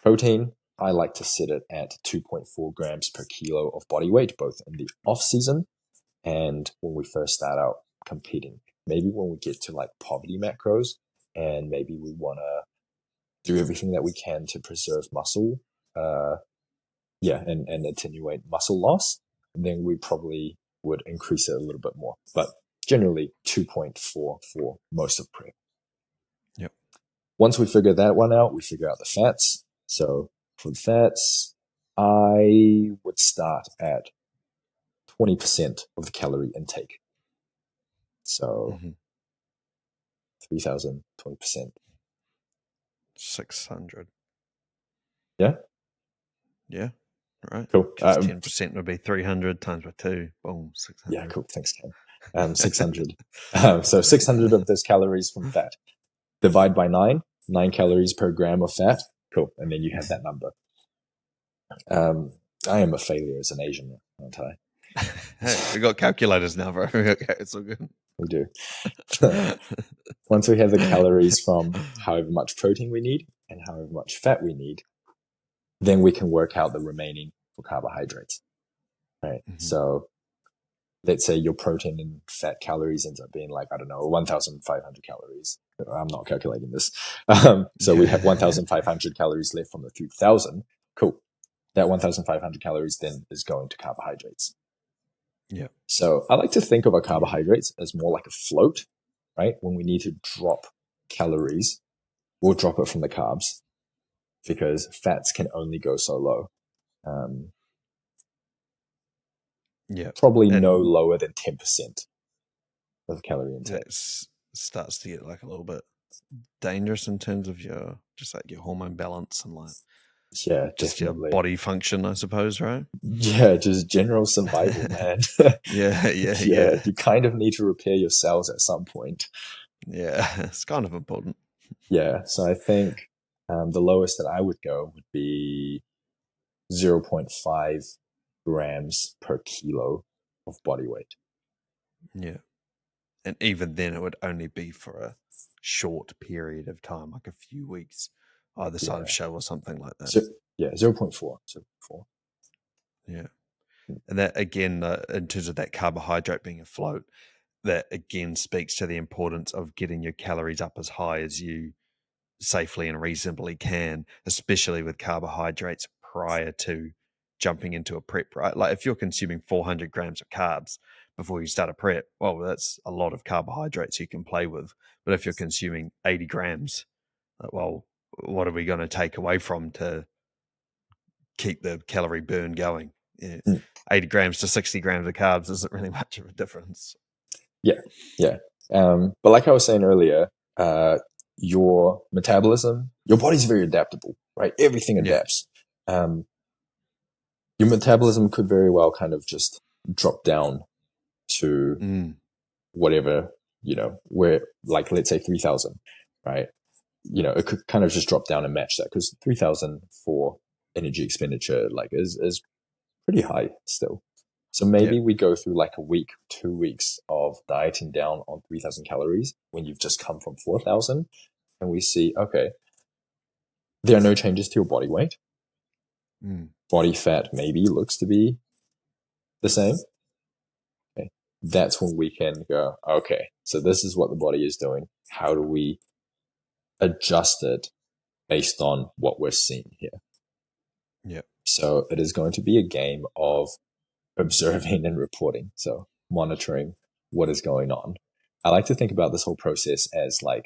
Protein, I like to set it at 2.4 grams per kilo of body weight, both in the off season and when we first start out competing. Maybe when we get to like poverty macros and maybe we want to do everything that we can to preserve muscle, and attenuate muscle loss, then we probably would increase it a little bit more. But generally 2.4 for most of prep. Yep. Once we figure that one out, we figure out the fats. So for the fats, I would start at 20% of the calorie intake. So 3,000, 20%. 600. Yeah? Yeah. Right. Cool. 10% would be 300 times by 2. Boom, 600. Yeah, cool. Thanks, Cam. 600. So 600 of those calories from fat. Divide by 9 calories per gram of fat. Cool. And then you have that number. I am a failure as an Asian, aren't I? Hey, we got calculators now, bro. It's all good. We do. Once we have the calories from however much protein we need and however much fat we need, then we can work out the remaining for carbohydrates. Right. Mm-hmm. So let's say your protein and fat calories ends up being like, 1,500 calories. I'm not calculating this. So we have 1,500 calories left from the 3,000. Cool. That 1,500 calories then is going to carbohydrates. Yeah. So I like to think of our carbohydrates as more like a float, right? When we need to drop calories, we'll drop it from the carbs because fats can only go so low. Probably no lower than 10% of calorie intake. It starts to get like a little bit dangerous in terms of your hormone balance and just definitely. Your body function, I suppose, right? Yeah, just general survival, man. Yeah. You kind of need to repair your cells at some point. Yeah, it's kind of important. Yeah, so I think the lowest that I would go would be 0.5 grams per kilo of body weight. Yeah. And even then, it would only be for a short period of time, like a few weeks, either side of show or something like that. 0.4. Yeah. And that, again, in terms of that carbohydrate being afloat, that again speaks to the importance of getting your calories up as high as you safely and reasonably can, especially with carbohydrates prior to jumping into a prep, right? Like if you're consuming 400 grams of carbs before you start a prep, well, that's a lot of carbohydrates you can play with. But if you're consuming 80 grams, well, what are we going to take away from to keep the calorie burn going? 80 grams to 60 grams of carbs isn't really much of a difference. Yeah. But like I was saying earlier, your metabolism, your body's very adaptable, right? Everything Yeah. adapts. Um, your metabolism could very well kind of just drop down to Mm. whatever, where, like, let's say 3,000, right? It could kind of just drop down and match that, because 3,000 for energy expenditure, like, is pretty high still. So Yeah. maybe we go through like a week, 2 weeks of dieting down on 3,000 calories when you've just come from 4,000, and we see, okay, there are no changes to your body weight. Mm. Body fat maybe looks to be the same. Okay. That's when we can go, okay, so this is what the body is doing. How do we adjust it based on what we're seeing here? Yeah. So it is going to be a game of observing and reporting. So monitoring what is going on. I like to think about this whole process as like,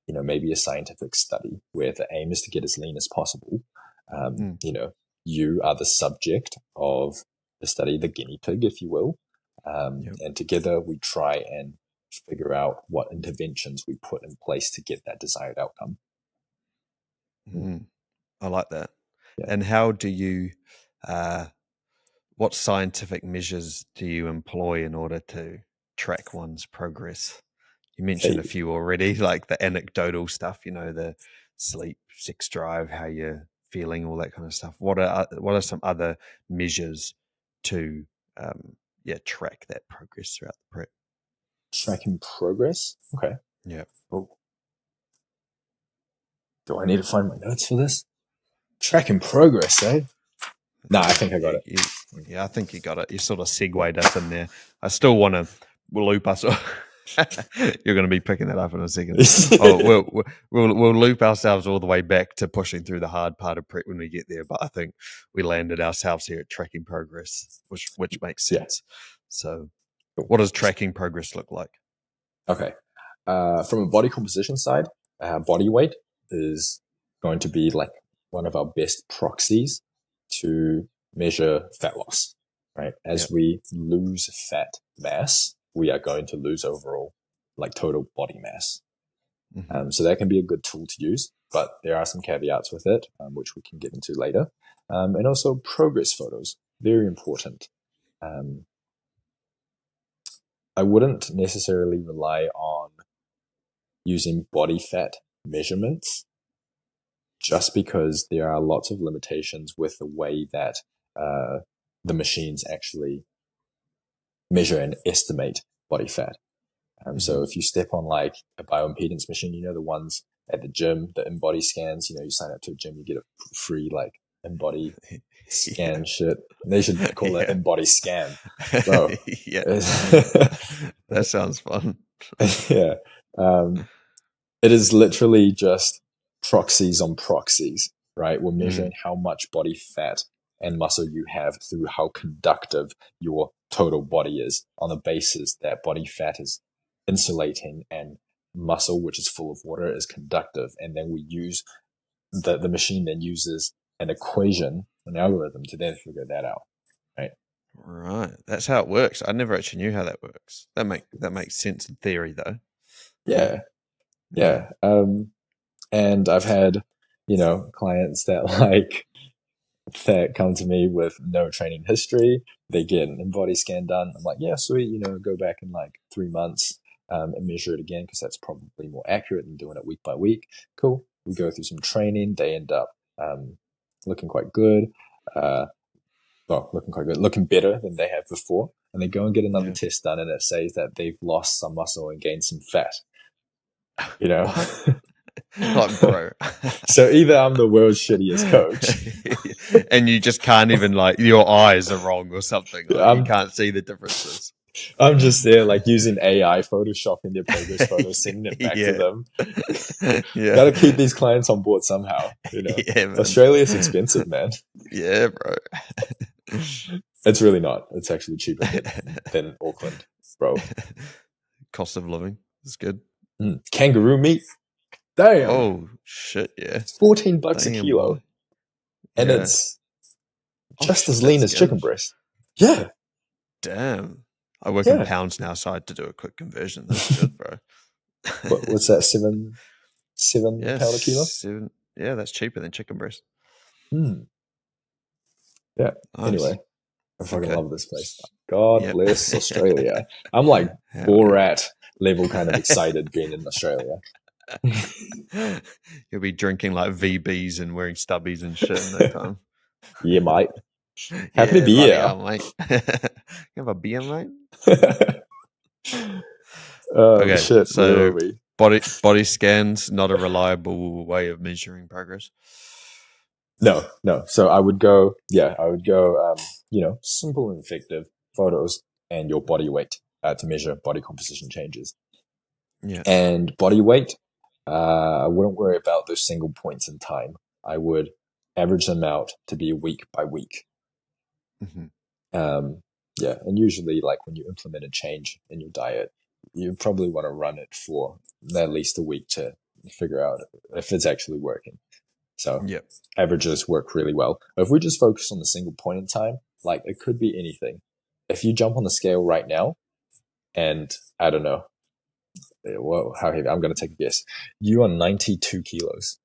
maybe a scientific study where the aim is to get as lean as possible. Mm. You are the subject of the study, the guinea pig, if you will. Yeah. And together we try and figure out what interventions we put in place to get that desired outcome. Mm. I like that. Yeah. And how do you, uh, what scientific measures do you employ in order to track one's progress? You mentioned a Hey, few already, like the anecdotal stuff, the sleep, sex drive, how you're feeling, all that kind of stuff. What are some other measures to track that progress throughout the prep? tracking progress. Okay. Yeah. Oh, do I need to find my notes for this? Tracking progress, eh? Nah, I think I got it. Yeah, I think you got it. You sort of segued us in there. I still want to loop us. You're going to be picking that up in a second. Oh, we'll loop ourselves all the way back to pushing through the hard part of prep when we get there. But I think we landed ourselves here at tracking progress, which makes Yeah. sense. So, Cool. what does tracking progress look like? Okay. From a body composition side, body weight is going to be like one of our best proxies to measure fat loss, right? Yeah. As we lose fat mass, we are going to lose overall, like, total body mass. Mm-hmm. So that can be a good tool to use, but there are some caveats with it, which we can get into later. And also progress photos, very important. Um, I wouldn't necessarily rely on using body fat measurements, just because there are lots of limitations with the way that the machines actually measure and estimate body fat. Mm-hmm. So if you step on like a bioimpedance machine, the ones at the gym, the in-body scans, you sign up to a gym, you get a free like in-body Yeah. scan shit. They should call it Yeah. in-body scan, bro. Yeah. That sounds fun. Yeah. Um, It is literally just proxies on proxies, right? We're Mm. measuring how much body fat and muscle you have through how conductive your total body is, on the basis that body fat is insulating and muscle, which is full of water, is conductive. And then we use the machine then uses an equation, an algorithm, to then figure that out, right? Right. That's how it works. I never actually knew how that works. That makes sense in theory though. Yeah. Yeah. Yeah. And I've had, clients that like, that come to me with no training history. They get an in-body scan done. I'm like, yeah, sweet. Go back in like 3 months, and measure it again, because that's probably more accurate than doing it week by week. Cool. We go through some training. They end up looking quite good. Looking quite good, looking better than they have before. And they go and get another Yeah. test done, and it says that they've lost some muscle and gained some fat. You know. What? Like, bro. So either I'm the world's shittiest coach. And you just can't even, like, your eyes are wrong or something. Like, you I'm can't see the differences. I'm just there, like, using AI, photoshopping their progress photos, sending it back to Yeah. them. Yeah. Got to keep these clients on board somehow. Yeah, man. Australia's expensive, man. Yeah, bro. It's really not. It's actually cheaper than Auckland, bro. Cost of living is good. Kangaroo meat, damn, Oh, shit, yeah. 14 bucks a Damn, kilo, boy. and Yeah. it's Oh, just shit, as lean that's as chicken good. breast. Yeah, Damn. I work in Yeah. pounds now, so I had to do a quick conversion. That's good, bro. What's that? Seven Yeah, pound a kilo? yeah, that's cheaper than chicken breast. Hmm. Yeah. Nice. Anyway, I fucking Okay. love this place. God Yep. bless Australia. I'm like Hell Borat level kind of excited being in Australia. yeah. You'll be drinking like VBs and wearing stubbies and shit in no time. Yeah, mate. Happy to Yeah, be bloody here. hell, mate. You have a beer, mate? Okay, Shit. Where were so we? body scans not a reliable way of measuring progress. No, no. So I would go, simple and effective photos and your body weight to measure body composition changes. Yeah. And body weight, I wouldn't worry about those single points in time. I would average them out to be week by week. Hmm. Um, yeah, and usually, like when you implement a change in your diet, you probably want to run it for at least a week to figure out if it's actually working. So Yep. averages work really well. If we just focus on the single point in time, like it could be anything. If you jump on the scale right now, and I don't know, well, how heavy? I'm going to take a guess. You are 92 kilos.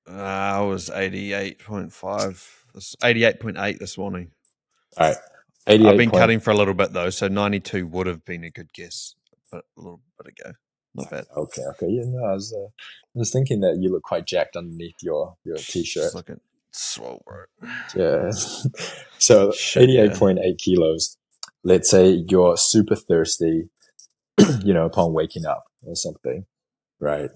I was 88.5, 88.8 this morning. All right, I've 88 been point. cutting for a little bit though, so 92 would have been a good guess, but a little bit ago. Not bad. Okay, okay. Yeah, no, I was thinking that you look quite jacked underneath your Just t-shirt. looking swole, bro. Yeah. So Shit, yeah. 88.8 kilos. Let's say you're super thirsty, upon waking up or something, right?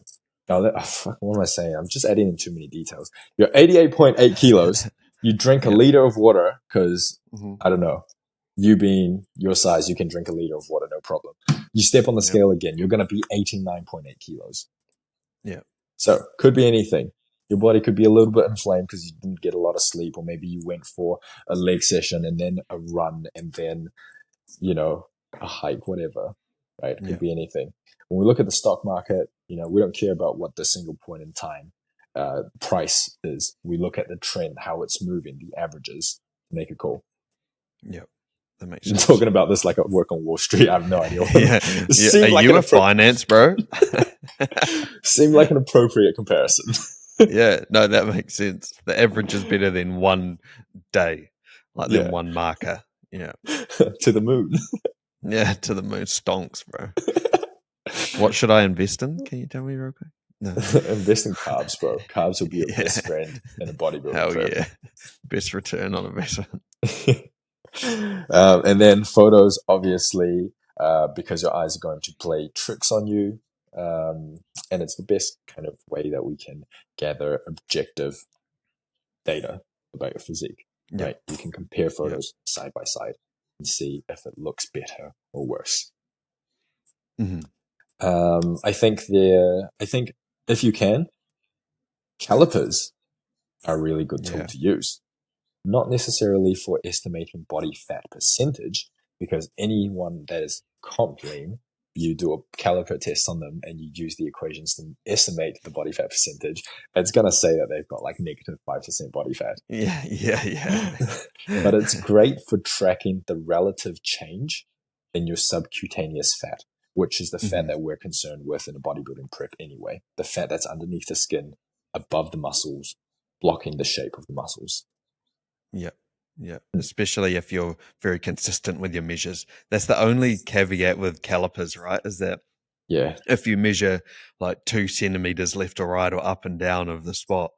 Now, fuck, what am I saying? I'm just adding in too many details. You're 88.8 kilos. You drink a Yep. liter of water because, Hmm. I don't know, you being your size, you can drink a liter of water, no problem. You step on the Yep. scale again, you're going to be 89.8 kilos. Yep. So could be anything. Your body could be a little bit inflamed because you didn't get a lot of sleep, or maybe you went for a leg session and then a run and then, a hike, whatever, right? It could Yep. be anything. When we look at the stock market, we don't care about what the single point in time price is. We look at the trend, how it's moving, the averages to make a call. Yep. That makes I'm sense. talking about this like at work on Wall Street. I have no idea. Yeah. It Yeah. Are seemed like you a finance, bro? an appropriate comparison. Yeah. No, that makes sense. The average is better than one day, like than Yeah, one marker. Yeah. to the moon. Yeah. To the moon stonks, bro. What should I invest in? Can you tell me real quick? No. Invest in carbs, bro. Carbs will be your Yeah. best friend in a bodybuilding Hell trip. yeah. Best return on investment. And then photos, obviously, because your eyes are going to play tricks on you. And it's the best kind of way that we can gather objective data about your physique, Yep. right? You can compare Yep. photos side by side and see if it looks better or worse. Hmm. I think if you can, calipers are a really good tool Yeah. to use. Not necessarily for estimating body fat percentage, because anyone that is comp lean, you do a caliper test on them and you use the equations to estimate the body fat percentage. It's going to say that they've got like negative 5% body fat. Yeah. Yeah. But it's Yeah. great for tracking the relative change in your subcutaneous fat, which is the fat Hmm. that we're concerned with in a bodybuilding prep anyway. The fat that's underneath the skin, above the muscles, blocking the shape of the muscles. Yeah. Yeah. Especially if you're very consistent with your measures. That's the only caveat with calipers, right? Is that Yeah. if you measure like 2 centimeters left or right or up and down of the spot,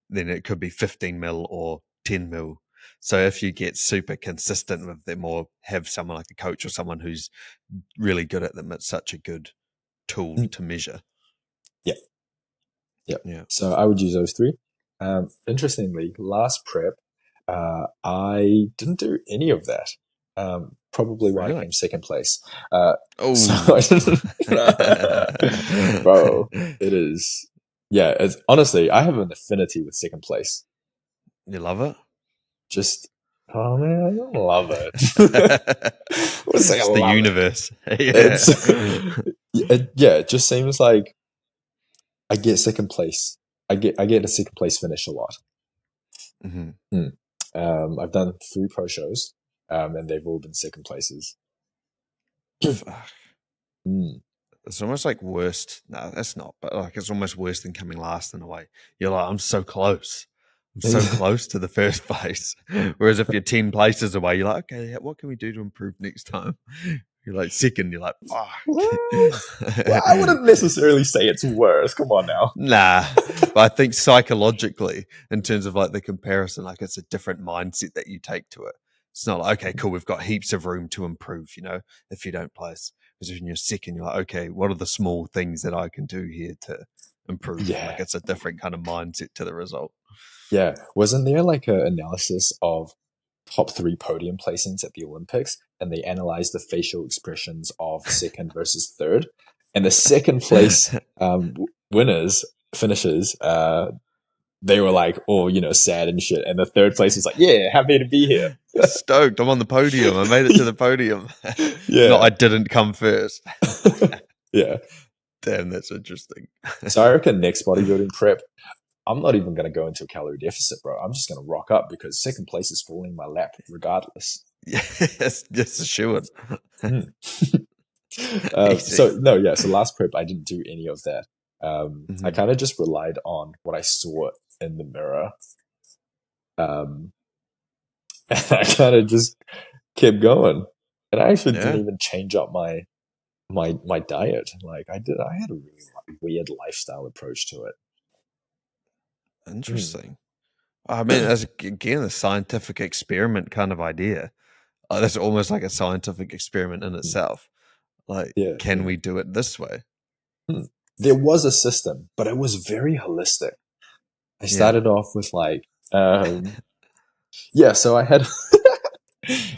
then it could be 15 mil or 10 mil. So if you get super consistent with them or have someone like a coach or someone who's really good at them, it's such a good tool Mm. to measure. Yeah. Yeah. Yeah. So I would use those three. Interestingly, last prep, I didn't do any of that. Probably why I Really? came second place. So I Oh. didn't, bro, it is, yeah, it's honestly, I have an affinity with second place. You love it? Just, oh man, I don't love it. I would say I It's the love it. universe. Yeah. It's, yeah, it just seems like I get second place. I get a second place finish a lot. Hmm. Mm. I've done 3 pro shows, and they've all been second places. Fuck. Mm. It's almost like worst. No, that's not. But like, it's almost worse than coming last in a way. You're like, I'm so close. I'm so close to the first place. Whereas if you're 10 places away, you're like, okay, what can we do to improve next time? You're like second. You're like, Well, fuck. well, I wouldn't necessarily say it's worse. Come on now. Nah, but I think psychologically, in terms of like the comparison, like it's a different mindset that you take to it. It's not like, okay, cool, we've got heaps of room to improve, if you don't place. Because when you're second, you're like, okay, what are the small things that I can do here to improve? Like Yeah. it's a different kind of mindset to the result. Yeah. Wasn't there like an analysis of top three podium placings at the Olympics, and they analyzed the facial expressions of second versus third, and the second place winners finishers, they were like, oh, sad and shit, and the third place was like, yeah, happy to be here. Stoked, I'm on the podium. I made it to the podium. Not Yeah. I didn't come first. Yeah. Damn, that's interesting. So I reckon next bodybuilding prep, I'm not even going to go into a calorie deficit, bro. I'm just going to rock up because second place is falling in my lap regardless. Yes, yes, sure. Mm. Easy. So last prep, I didn't do any of that. I kind of just relied on what I saw in the mirror. And I kind of just kept going. And I actually didn't Yeah, even change up my diet. Like I had a really weird lifestyle approach to it. Mm. interesting. I mean, as again, a scientific experiment kind of idea. That's almost like a scientific experiment in itself. Like, Yeah, can yeah. we do it this way? Hmm. There was a system, but it was very holistic. I Yeah. started off with like, yeah, so I had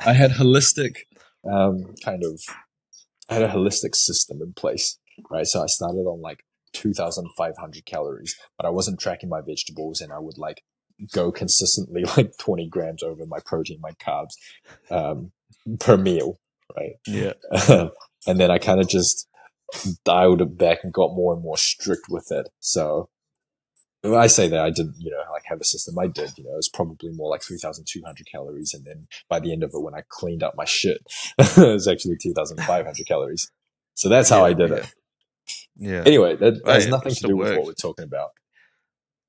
I had holistic kind of I had a holistic system in place, right? So I started on like 2,500 calories, but I wasn't tracking my vegetables, and I would like go consistently like 20 grams over my protein, my carbs, um, per meal, right? Yeah. And then I kind of just dialed it back and got more and more strict with it. So when I say that I didn't, like have a system, I did, it was probably more like 3,200 calories. And then by the end of it, when I cleaned up my shit, it was actually 2,500 calories. So that's how I Yeah. did it. Yeah. Yeah. Anyway, that has Hey, it nothing to still do with what works. we're talking about.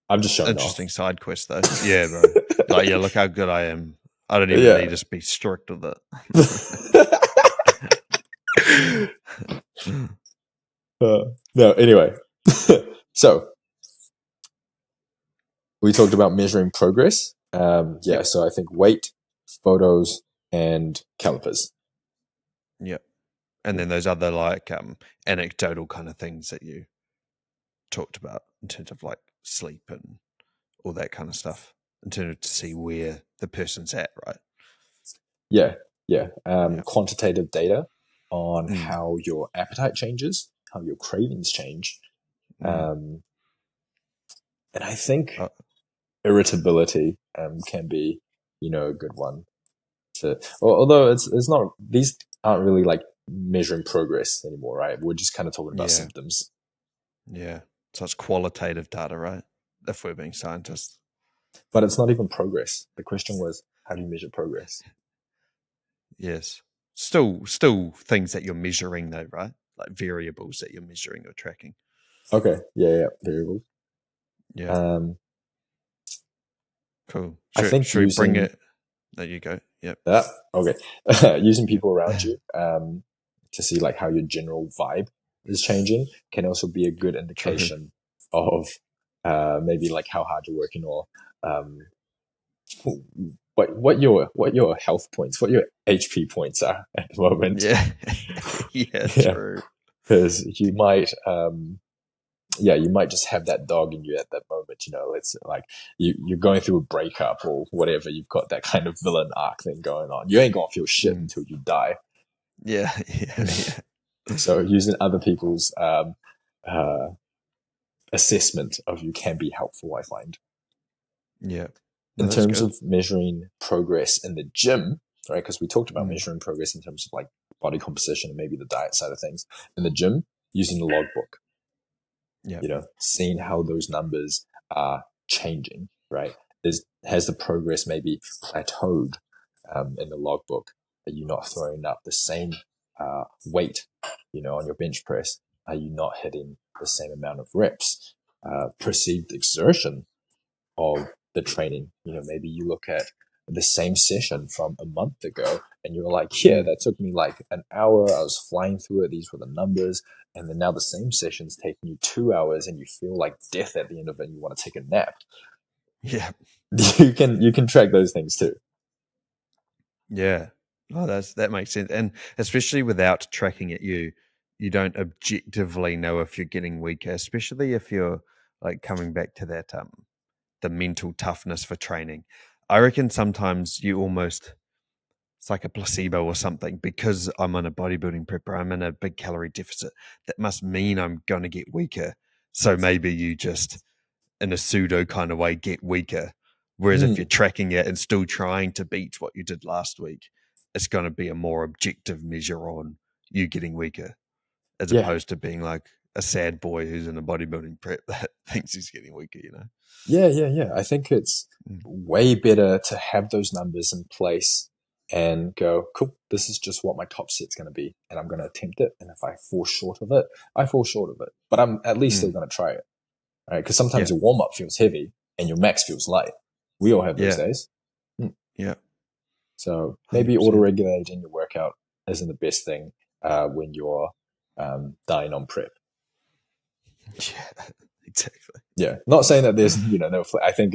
I'm just showing off. Interesting side quest, though. Yeah, bro. Like, yeah, look how good I am. I don't even Yeah. need to be strict with it. No, anyway. So we talked about measuring progress. Yeah, Yep. so I think weight, photos, and calipers. Yep. And then those other like anecdotal kind of things that you talked about in terms of like sleep and all that kind of stuff, in terms of to see where the person's at, right? Yeah, yeah. Yeah. Quantitative data on Mm, how your appetite changes, how your cravings change. mm. Um, and I think Uh, irritability can be, a good one to, although it's not, these aren't really like measuring progress anymore, right? We're just kind of talking about yeah. symptoms, Yeah. So it's qualitative data, right? If we're being scientists. but it's not even progress. The question was, how do you measure progress? Yes. Still things that you're measuring though, right? Like variables that you're measuring or tracking. Okay, yeah, variables. Yeah. Um, Cool. I think Should we bring using it? There you go. Yep. that, okay, using Yep. people around you to see like how your general vibe is changing can also be a good True. indication of maybe like how hard you're working, or um, what your health points, what your HP points are at the moment. Yeah. Yeah, Yeah, true. because you might just have that dog in you at that moment. It's like you're going through a breakup or whatever. You've got that kind of villain arc thing going on. You ain't gonna feel shit Mm. until you die. Yeah, yeah, yeah. So using other people's uh, assessment of you can be helpful, I find. Yeah. No, In that's terms good. of measuring progress in the gym, right? Because we talked about Mm. measuring progress in terms of like body composition and maybe the diet side of things. In the gym, using the logbook, Yeah. seeing how those numbers are changing, right? Has the progress maybe plateaued in the logbook? Are you not throwing up the same weight, on your bench press? Are you not hitting the same amount of reps? Perceived exertion of the training. Maybe you look at the same session from a month ago and you're like, yeah, Mm. that took me like an hour. I was flying through it. These were the numbers. And then now the same session's taking you 2 hours and you feel like death at the end of it and you want to take a nap. Yeah. You can track those things too. Yeah. Oh, that makes sense. And especially without tracking it, you don't objectively know if you're getting weaker, especially if you're like coming back to that the mental toughness for training. I reckon sometimes you almost it's like a placebo or something because I'm on a bodybuilding prep or I'm in a big calorie deficit. That must mean I'm going to get weaker. So maybe you just in a pseudo kind of way get weaker. Whereas if you're Mm, tracking it and still trying to beat what you did last week, it's going to be a more objective measure on you getting weaker, as yeah. opposed to being like a sad boy who's in a bodybuilding prep that thinks he's getting weaker. Yeah. I think it's Mm. way better to have those numbers in place and go, cool, this is just what my top set's going to be. And I'm going to attempt it. And if I fall short of it, I fall short of it. But I'm at least still Mm. going to try it. Right? Because sometimes Yeah, your warm up feels heavy and your max feels light. We all have those yeah, days. Mm. yeah, So maybe auto 100%. regulating your workout isn't the best thing when you're dying on prep. Yeah, exactly. Yeah, not saying that there's no. I think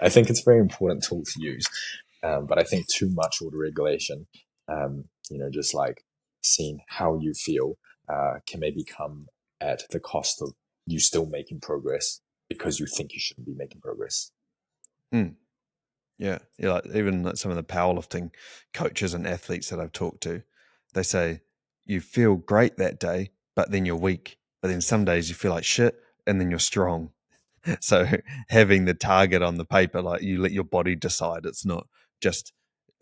I think it's a very important tool to use, but I think too much auto regulation, just like seeing how you feel, can maybe come at the cost of you still making progress because you think you shouldn't be making progress. Mm. Yeah, like even like some of the powerlifting coaches and athletes that I've talked to, they say you feel great that day, but then you're weak. But then some days you feel like shit, and then you're strong. So having the target on the paper, like you let your body decide, it's not just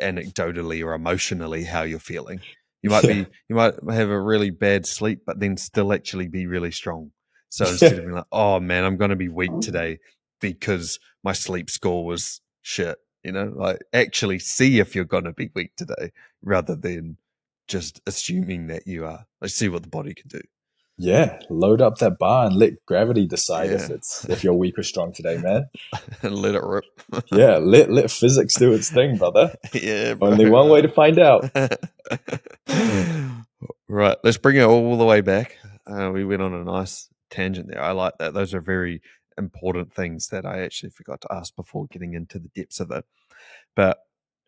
anecdotally or emotionally how you're feeling. Yeah, You might have a really bad sleep, but then still actually be really strong. So instead yeah, of being like, oh man, I'm going to be weak today because my sleep score was shit, like actually see if you're going to be weak today rather than just assuming that you are. Like see what the body can do. yeah. Load up that bar and let gravity decide Yeah. if you're weak or strong today, man. And let it rip. Yeah, let physics do its thing, brother. Yeah, Only one way bro. to find out. Right, let's bring it all the way back. We went on a nice tangent there. I like that. Those are very important things that I actually forgot to ask before getting into the depths of it. But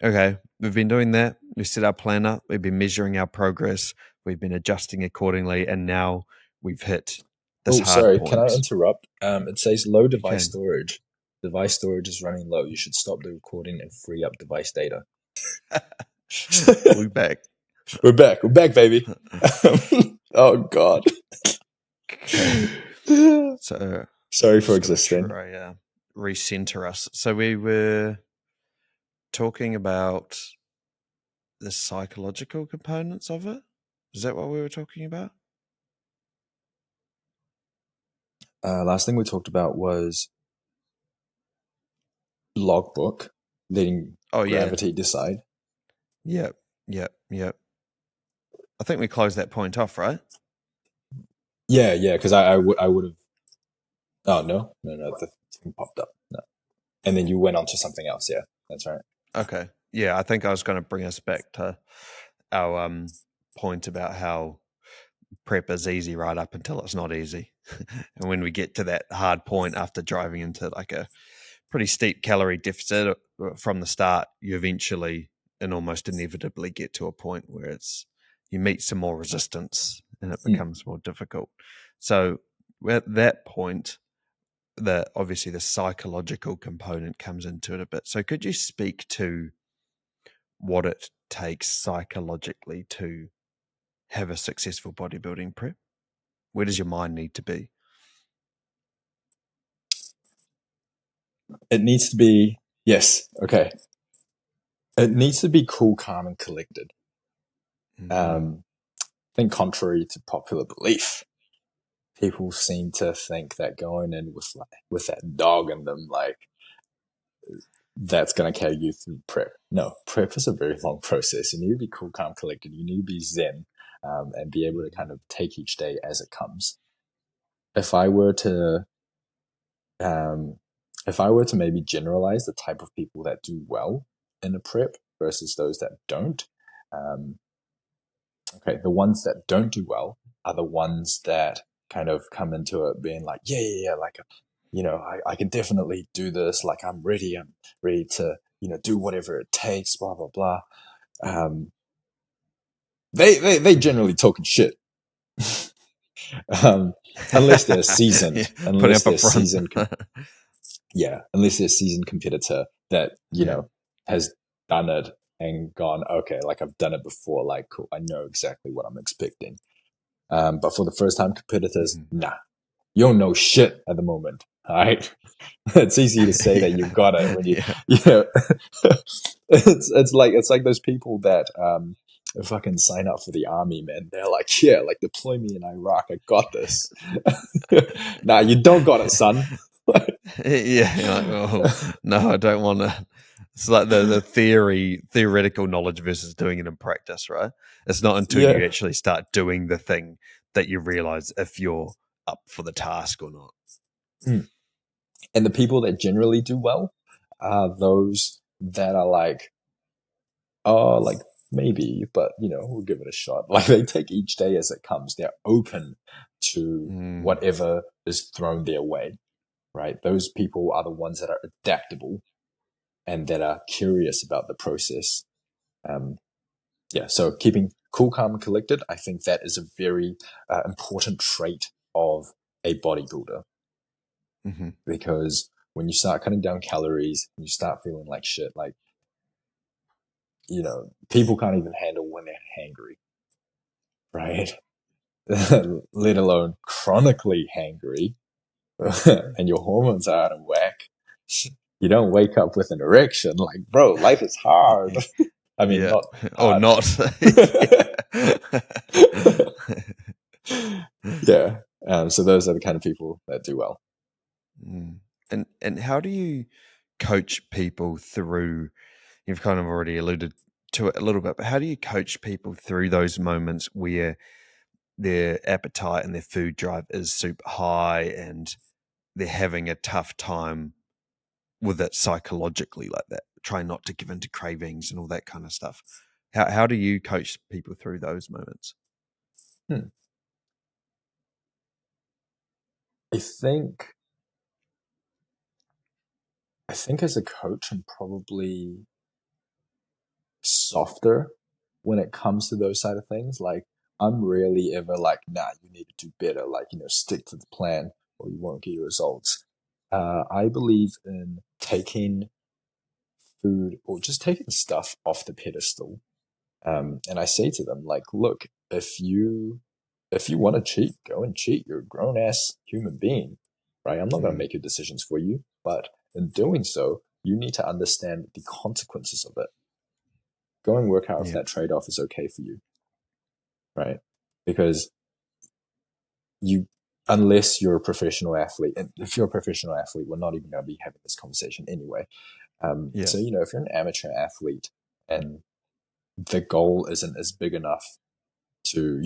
okay, we've been doing that. We set our plan up. We've been measuring our progress. We've been adjusting accordingly, and now we've hit this Oh, hard sorry. Can I point. interrupt? It says low You device can. storage. Device storage is running low. You should stop the recording and free up device data. We back. We're back. We're back, baby. Oh God. Okay. So Sorry I'm for just going to existing. try recenter us. So we were talking about the psychological components of it. Is that what we were talking about? Last thing we talked about was logbook, letting Oh yeah. gravity decide. Yep. Yep. I think we closed that point off, right? Yeah. Because I would have. Oh no. The thing popped up. No, and then you went on to something else. Yeah, that's right. Okay. Yeah, I think I was going to bring us back to our point about how prep is easy right up until it's not easy. And when we get to that hard point after driving into like a pretty steep calorie deficit from the start, you eventually and almost inevitably get to a point where you meet some more resistance and it Mm. becomes more difficult. So at that point, obviously the psychological component comes into it a bit. So could you speak to what it takes psychologically to have a successful bodybuilding prep? Where does your mind need to be? It needs to be yes. Okay. It needs to be cool, calm, and collected. Mm. Um, I think contrary to popular belief, people seem to think that going in with that dog in them, like that's gonna carry you through prep. No, prep is a very long process. You need to be cool, calm, collected. You need to be zen. and be able to kind of take each day as it comes. If I were to um, if I were to maybe generalize the type of people that do well in a prep versus those that don't, um, okay, the ones that don't do well are the ones that kind of come into it being like, yeah, like, I can definitely do this. Like, I'm ready to, do whatever it takes, blah, blah, blah. Um, they generally talking shit. um, unless they're Yeah, seasoned, putting unless up a they're front. seasoned, unless they're a seasoned competitor that, Yeah. has done it and gone, okay, like I've done it before, like, cool, I know exactly what I'm expecting. But for the first time competitors, Mhm. nah, you don't know shit at the moment. All right. It's easy to say that you got it when Yeah. you know, it's like those people that, fucking sign up for the army, man. They're like, yeah, like deploy me in Iraq. I got this. Nah, you don't got it, son. Yeah, you're like, oh no, I don't want to. It's like the theoretical knowledge versus doing it in practice, right? It's not until you Yeah. actually start doing the thing that you realize if you're up for the task or not. Mm. And the people that generally do well are those that are like, oh, like maybe, but we'll give it a shot. Like they take each day as it comes. They're open to Mm, whatever is thrown their way, right? Those people are the ones that are adaptable and that are curious about the process. Um, yeah. So keeping cool, calm, and collected, I think that is a very important trait of a bodybuilder, hmm because when you start cutting down calories, you start feeling like shit. Like, people can't even handle when they're hangry, right? Let alone chronically hangry, and your hormones are out of whack. You don't wake up with an erection. Like, bro, life is hard. I mean, yeah, not or hard. not. Yeah. Yeah. So those are the kind of people that do well. Mm. And how do you coach people through? You've kind of already alluded to it a little bit, but how do you coach people through those moments where their appetite and their food drive is super high and they're having a tough time with it psychologically, like that, trying not to give in to cravings and all that kind of stuff? How do you coach people through those moments? Hmm. I think, as a coach, I'm probably softer when it comes to those side of things. Like, I'm rarely ever like, nah, you need to do better. Like, stick to the plan or you won't get your results. I believe in taking food or just taking stuff off the pedestal. And I say to them, like, look, if you want to cheat, go and cheat. You're a grown ass human being, right? I'm not going to Mm, make your decisions for you, but in doing so, you need to understand the consequences of it. Go and work out if yeah, that trade off is okay for you, right? Because you, unless you're a professional athlete, and if you're a professional athlete, we're not even going to be having this conversation anyway. yeah, So, if you're an amateur athlete and the goal isn't as big enough to,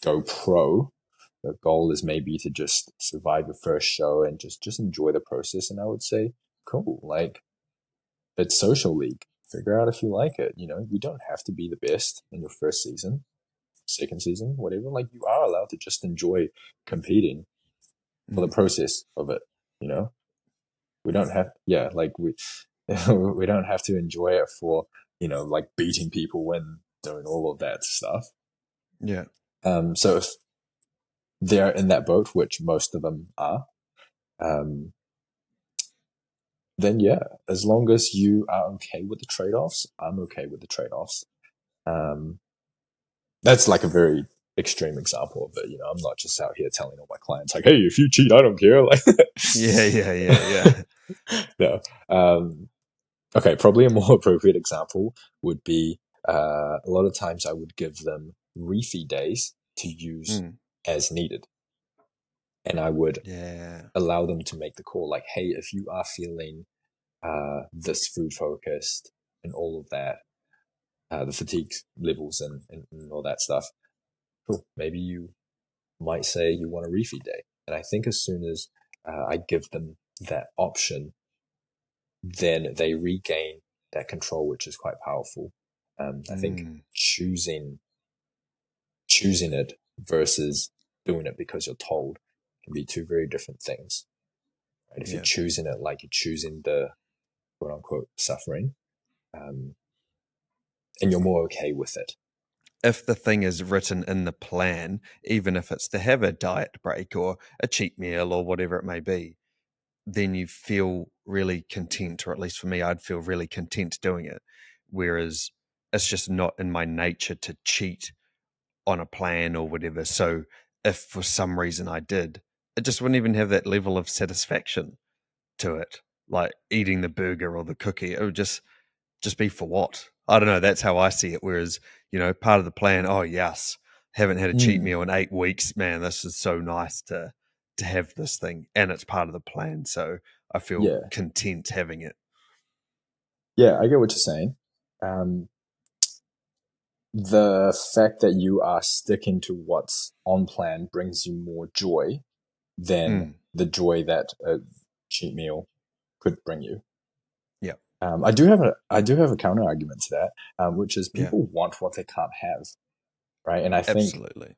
go pro, the goal is maybe to just survive your first show and just enjoy the process. And I would say, cool, like it's social league. Figure out if you like it. You don't have to be the best in your first season, second season, whatever. Like you are allowed to just enjoy competing for the mm, process of it. You know, we don't have, yeah, like we don't have to enjoy it for, like beating people and doing all of that stuff. yeah, So if they're in that boat, which most of them are, um, then yeah, as long as you are okay with the trade offs, I'm okay with the trade offs. Um, that's like a very extreme example of it. I'm not just out here telling all my clients like, "Hey, if you cheat, I don't care." Like, yeah, yeah, yeah, yeah. no. Okay, probably a more appropriate example would be a lot of times I would give them refeed days to use Mm, as needed, and I would yeah, allow them to make the call like, "Hey, if you are feeling this food focused and all of that, the fatigue levels and all that stuff. Cool. Maybe you might say you want a refeed day. And I think as soon as I give them that option, then they regain that control, which is quite powerful. I think Mm, choosing it versus doing it because you're told can be two very different things. Right? If you're yeah. choosing it like you're choosing the quote unquote suffering, um, and you're more okay with it. If the thing is written in the plan, even if it's to have a diet break or a cheat meal or whatever it may be, then you feel really content, or at least for me, I'd feel really content doing it. Whereas it's just not in my nature to cheat on a plan or whatever. So if for some reason I did, it just wouldn't even have that level of satisfaction to it. Like eating the burger or the cookie, it would just be for what? I don't know. That's how I see it. Whereas, part of the plan, oh yes, haven't had a cheat Mm, meal in 8 weeks. Man, this is so nice to have this thing, and it's part of the plan. So I feel yeah, content having it. yeah, I get what you're saying. Um, the fact that you are sticking to what's on plan brings you more joy than Mm, the joy that a cheat meal could bring you. yeah, I do have a counter argument to that, which is yeah, people want what they can't have, right? And absolutely.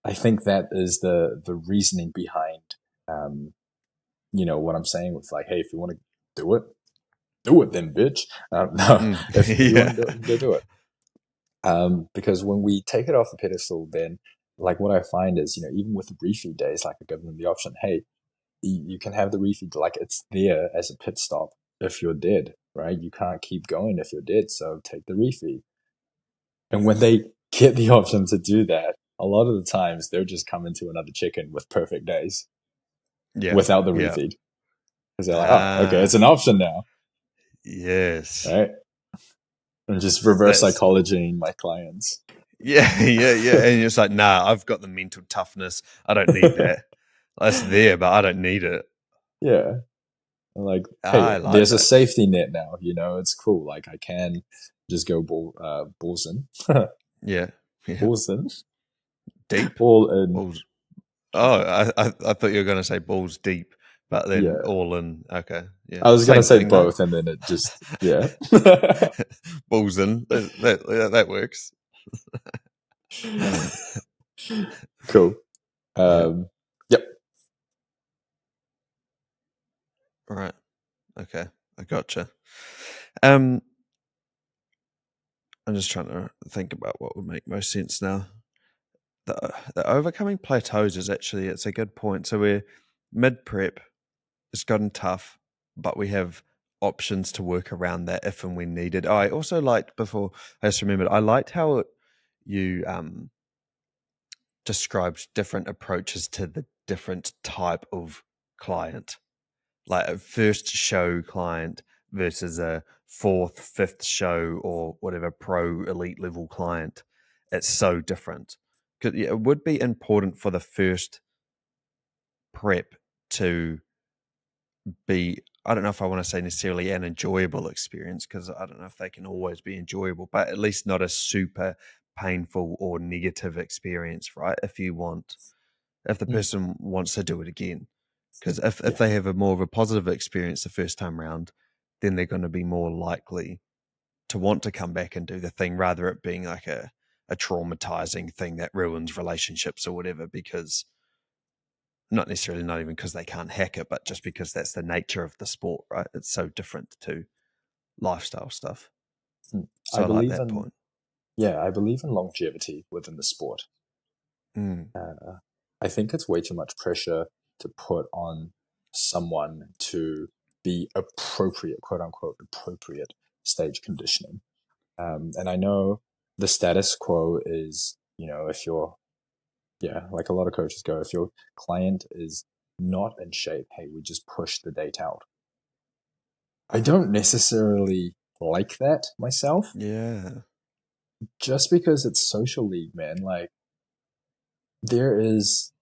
I think that is the reasoning behind, um, what I'm saying with like, hey, if you want to do it then, bitch. No, Mm, if you want to do yeah, it, go do it. Because when we take it off the pedestal, then like what I find is, even with the refeed days, like I give them the option, hey, you can have the refeed, like it's there as a pit stop if you're dead, right? You can't keep going if you're dead, so take the refeed. And when they get the option to do that, a lot of the times they're just coming to another chicken with perfect days yeah, without the yeah. refeed because they're like, oh, okay, it's Ah, an option now, yes. right? And just reverse That's psychology my clients. Yeah, yeah, yeah. And it's like, nah, I've got the mental toughness. I don't need that. That's there, but I don't need it. Yeah. Like, hey, I like there's a that. safety net now, it's cool. Like I can just go balls in, Yeah, yeah. balls in, Deep all in. balls. Oh, I thought you were going to say balls deep, but then Yeah. all in. Okay, yeah, I was gonna same say thing though. both, and then it just yeah. Balls in. That works. Cool. Yeah. Yep. Right. Okay. I gotcha. Um, I'm just trying to think about what would make most sense now. The overcoming plateaus is actually it's a good point. So we're mid prep, it's gotten tough, but we have options to work around that if and when needed. Oh, I also liked before I just remembered I liked how you described different approaches to the different type of client, like a first show client versus a fourth, fifth show or whatever pro elite level client. It's so different. 'Cause it would be important for the first prep to be, I don't know if I want to say necessarily an enjoyable experience, because I don't know if they can always be enjoyable, but at least not a super painful or negative experience, right? If the Mm, person wants to do it again. Because if yeah. they have a more of a positive experience the first time round, then they're going to be more likely to want to come back and do the thing rather it being like a traumatizing thing that ruins relationships or whatever, because not necessarily not even because they can't hack it, but just because that's the nature of the sport, right? It's so different to lifestyle stuff. Mm. I So I like believe that in point. Yeah, I believe in longevity within the sport. Mm, Uh, I think it's way too much pressure to put on someone to be appropriate, quote unquote, appropriate stage conditioning. And I know the status quo is, if you're, yeah, like a lot of coaches go, if your client is not in shape, hey, we just push the date out. I don't necessarily like that myself, yeah. just because it's social league, man. Like there is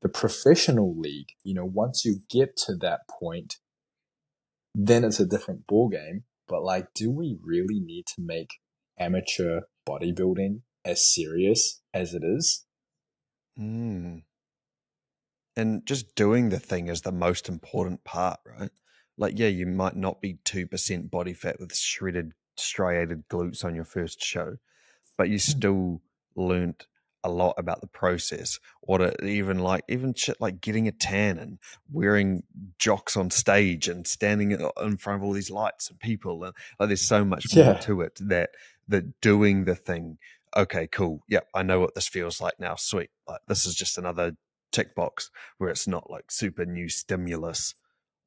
the professional league, once you get to that point, then it's a different ball game. But like, do we really need to make amateur bodybuilding as serious as it is. Mm. And just doing the thing is the most important part, right? Like, yeah, you might not be 2% body fat with shredded, striated glutes on your first show, but you still learnt a lot about the process. Even shit like getting a tan and wearing jocks on stage and standing in front of all these lights and people. And like, there's so much more Yeah. to it that doing the thing. Okay, cool. Yep, I know what this feels like now. Sweet. Like, this is just another tick box where it's not like super new stimulus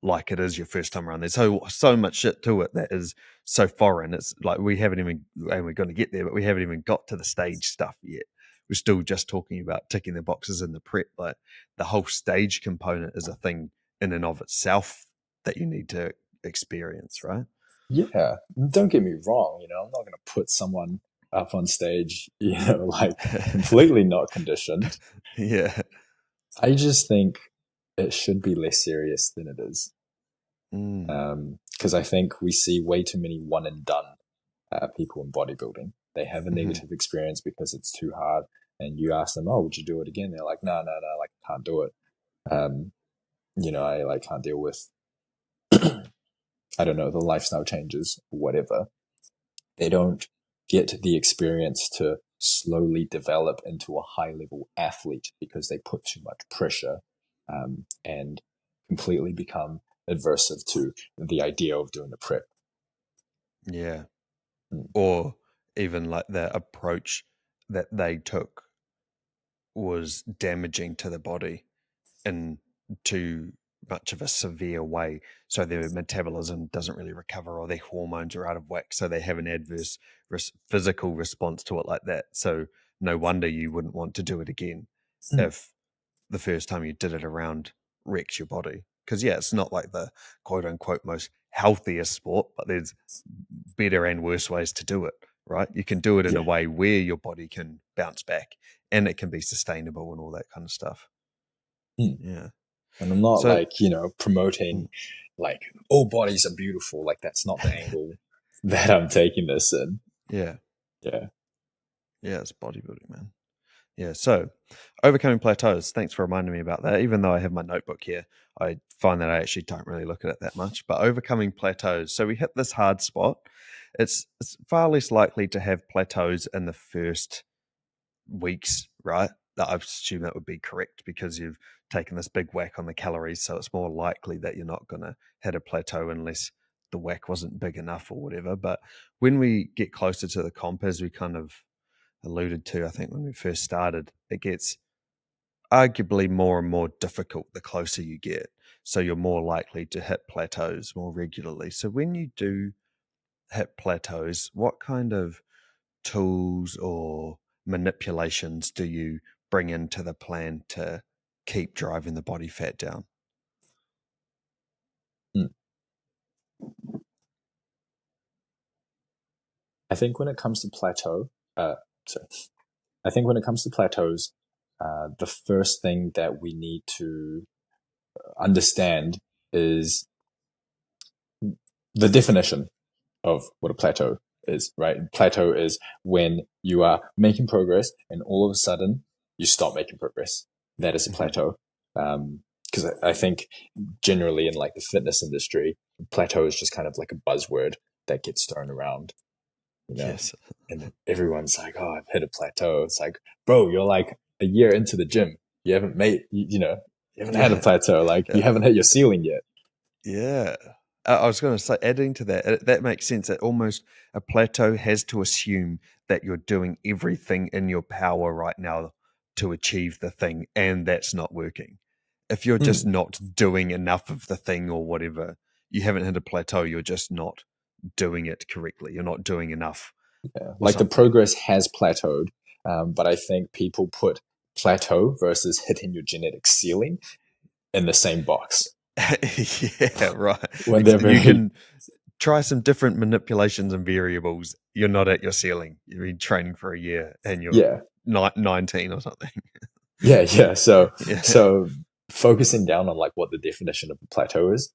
like it is your first time around. There's so much shit to it that is so foreign. It's like we haven't even, and we're going to get there, but we haven't even got to the stage stuff yet. We're still just talking about ticking the boxes in the prep. Like the whole stage component is a thing in and of itself that you need to experience, right? Yeah. Don't get me wrong. I'm not going to put someone up on stage, like completely not conditioned. Yeah. I just think it should be less serious than it is. Mm. Because I think we see way too many one and done people in bodybuilding. They have a Mm-hmm. negative experience because it's too hard. And you ask them, "Oh, would you do it again?" They're like, "No, no, no, like I can't do it. Um, I like can't deal with, I don't know, the lifestyle changes, whatever." They don't get the experience to slowly develop into a high level athlete because they put too much pressure, and completely become adversive to the idea of doing the prep. Yeah. Mm. Or even like the approach that they took was damaging to the body in too much of a severe way. So their metabolism doesn't really recover or their hormones are out of whack. So they have an adverse physical response to it like that. So no wonder you wouldn't want to do it again Mm. if the first time you did it around wrecks your body. Because, yeah, it's not like the quote unquote most healthiest sport, but there's better and worse ways to do it, right? You can do it in a Yeah. way where your body can bounce back and it can be sustainable and all that kind of stuff. Mm. Yeah. And I'm not So, like, promoting like all bodies are beautiful. Like that's not the angle that I'm taking this in. yeah. Yeah. Yeah, it's bodybuilding, man. Yeah. So, overcoming plateaus. Thanks for reminding me about that. Even though I have my notebook here, I find that I actually don't really look at it that much. But overcoming plateaus. So we hit this hard spot. It's far less likely to have plateaus in the first weeks, right? That I assume that would be correct because you've taken this big whack on the calories. So it's more likely that you're not going to hit a plateau unless the whack wasn't big enough or whatever. But when we get closer to the comp, as we kind of alluded to, I think when we first started, it gets arguably more and more difficult the closer you get. So you're more likely to hit plateaus more regularly. So when you do hit plateaus, what kind of tools or manipulations do you bring into the plan to keep driving the body fat down? Mm. I think when it comes to sorry, I think when it comes to plateaus, the first thing that we need to understand is the definition of what a plateau is, right? Plateau is when you are making progress and all of a sudden you stop making progress. That is a Mm-hmm. plateau. Because I think generally in like the fitness industry, plateau is just kind of like a buzzword that gets thrown around, you know, Yes. and then everyone's like, "Oh, I've hit a plateau." It's like, bro, you're like a year into the gym. You haven't you haven't had a Yeah. plateau. Like you Yeah. haven't hit your ceiling yet. Yeah. I was going to say, adding to that, that makes sense. That almost a plateau has to assume that you're doing everything in your power right now to achieve the thing, and that's not working. If you're just Mm. not doing enough of the thing or whatever, you haven't hit a plateau. You're just not doing it correctly. You're not doing enough Yeah. or Like the something. progress has plateaued, but I think people put plateau versus hitting your genetic ceiling in the same box Yeah, right. when they're You very, can try some different manipulations and variables. You're not at your ceiling. You've been training for a year and you're yeah, 19 or something. yeah, yeah. So, Yeah. so focusing down on like what the definition of a plateau is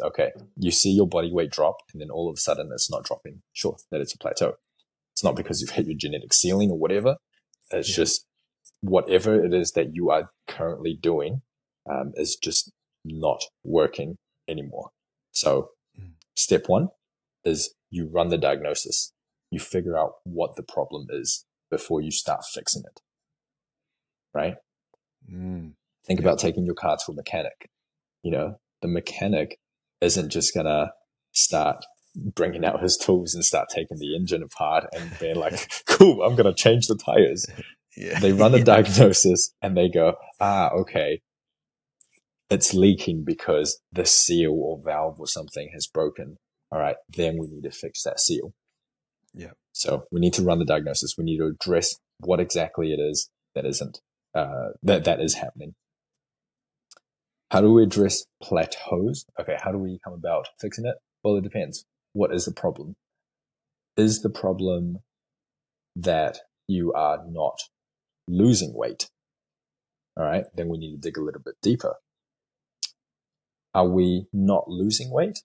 okay. You see your body weight drop, and then all of a sudden it's not dropping. Sure, that it's a plateau. It's not because you've hit your genetic ceiling or whatever. It's Yeah. just whatever it is that you are currently doing is just not working anymore. So Mm. step one is you run the diagnosis. You figure out what the problem is before you start fixing it, right? Mm. Think Yep. about taking your car to a mechanic. The mechanic isn't just gonna start bringing out his tools and start taking the engine apart and being like, cool, I'm gonna change the tires. Yeah. They run a Yeah. diagnosis and they go, okay, it's leaking because the seal or valve or something has broken. All right, then we need to fix that seal. Yeah. So we need to run the diagnosis. We need to address what exactly it is that isn't that is happening. How do we address plateaus? Okay, how do we come about fixing it? Well, it depends. What is the problem? Is the problem that you are not losing weight? All right, then we need to dig a little bit deeper. Are we not losing weight,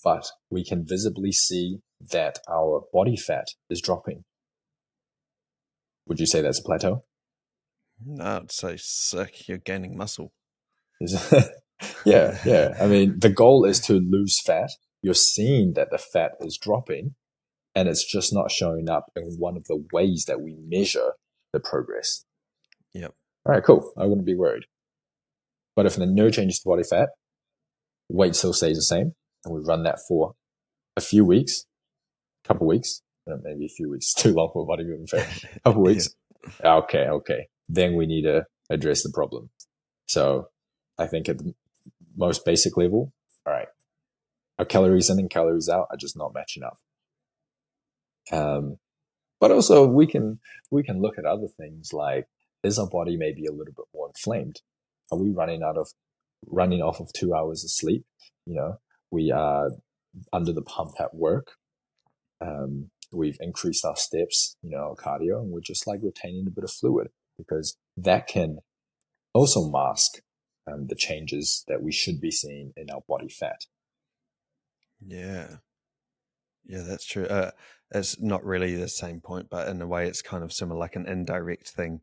but we can visibly see that our body fat is dropping? Would you say that's a plateau? No, I'd say sick. You're gaining muscle. Yeah. I mean, the goal is to lose fat. You're seeing that the fat is dropping, and it's just not showing up in one of the ways that we measure the progress. Yep. All right, cool. I wouldn't be worried. But if there's no changes to body fat, weight still stays the same, and we run that for a few weeks, couple weeks, maybe a few weeks, too long for bodybuilding fair, couple Yeah. weeks. Okay. Then we need to address the problem. So I think at the most basic level, all right, our calories in and calories out are just not matching up. But also we can look at other things like, is our body maybe a little bit more inflamed? Are we running off of 2 hours of sleep? We are under the pump at work. We've increased our steps, our cardio, and we're just like retaining a bit of fluid, because that can also mask the changes that we should be seeing in our body fat. Yeah. Yeah, that's true. It's not really the same point, but in a way it's kind of similar, like an indirect thing.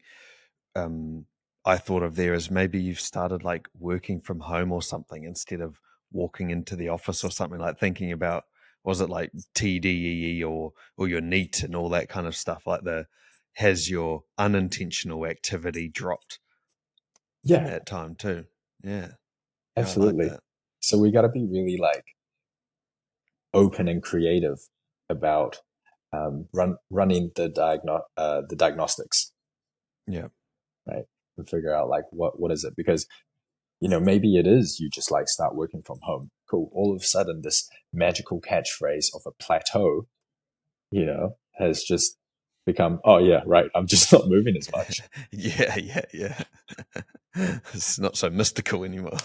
I thought of there as maybe you've started like working from home or something instead of walking into the office or something, like thinking about, was it like TDEE or your NEAT and all that kind of stuff, like has your unintentional activity dropped in Yeah, that time too? Yeah. Yeah, I like absolutely. that. So we got to be really like open and creative about running the diagnostics, Yeah. right? And figure out like what is it? Because maybe it is you just like start working from home. Cool. All of a sudden, this magical catchphrase of a plateau, has just become, oh yeah, right. I'm just not moving as much. Yeah. It's not so mystical anymore.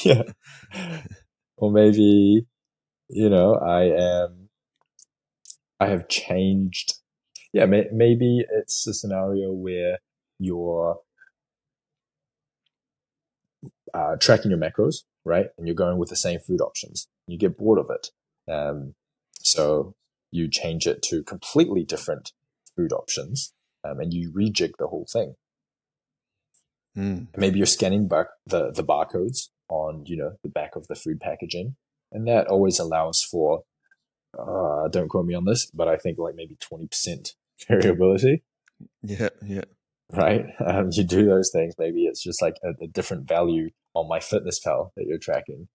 Yeah. Or maybe, I have changed. Yeah, maybe it's a scenario where you're tracking your macros, right? And you're going with the same food options. You get bored of it. So you change it to completely different food options, and you rejig the whole thing. Mm. Maybe you're scanning back the barcodes on, the back of the food packaging. And that always allows for, don't quote me on this, but I think like maybe 20% variability, Yeah. right? You do those things. Maybe it's just like a different value on MyFitnessPal that you're tracking,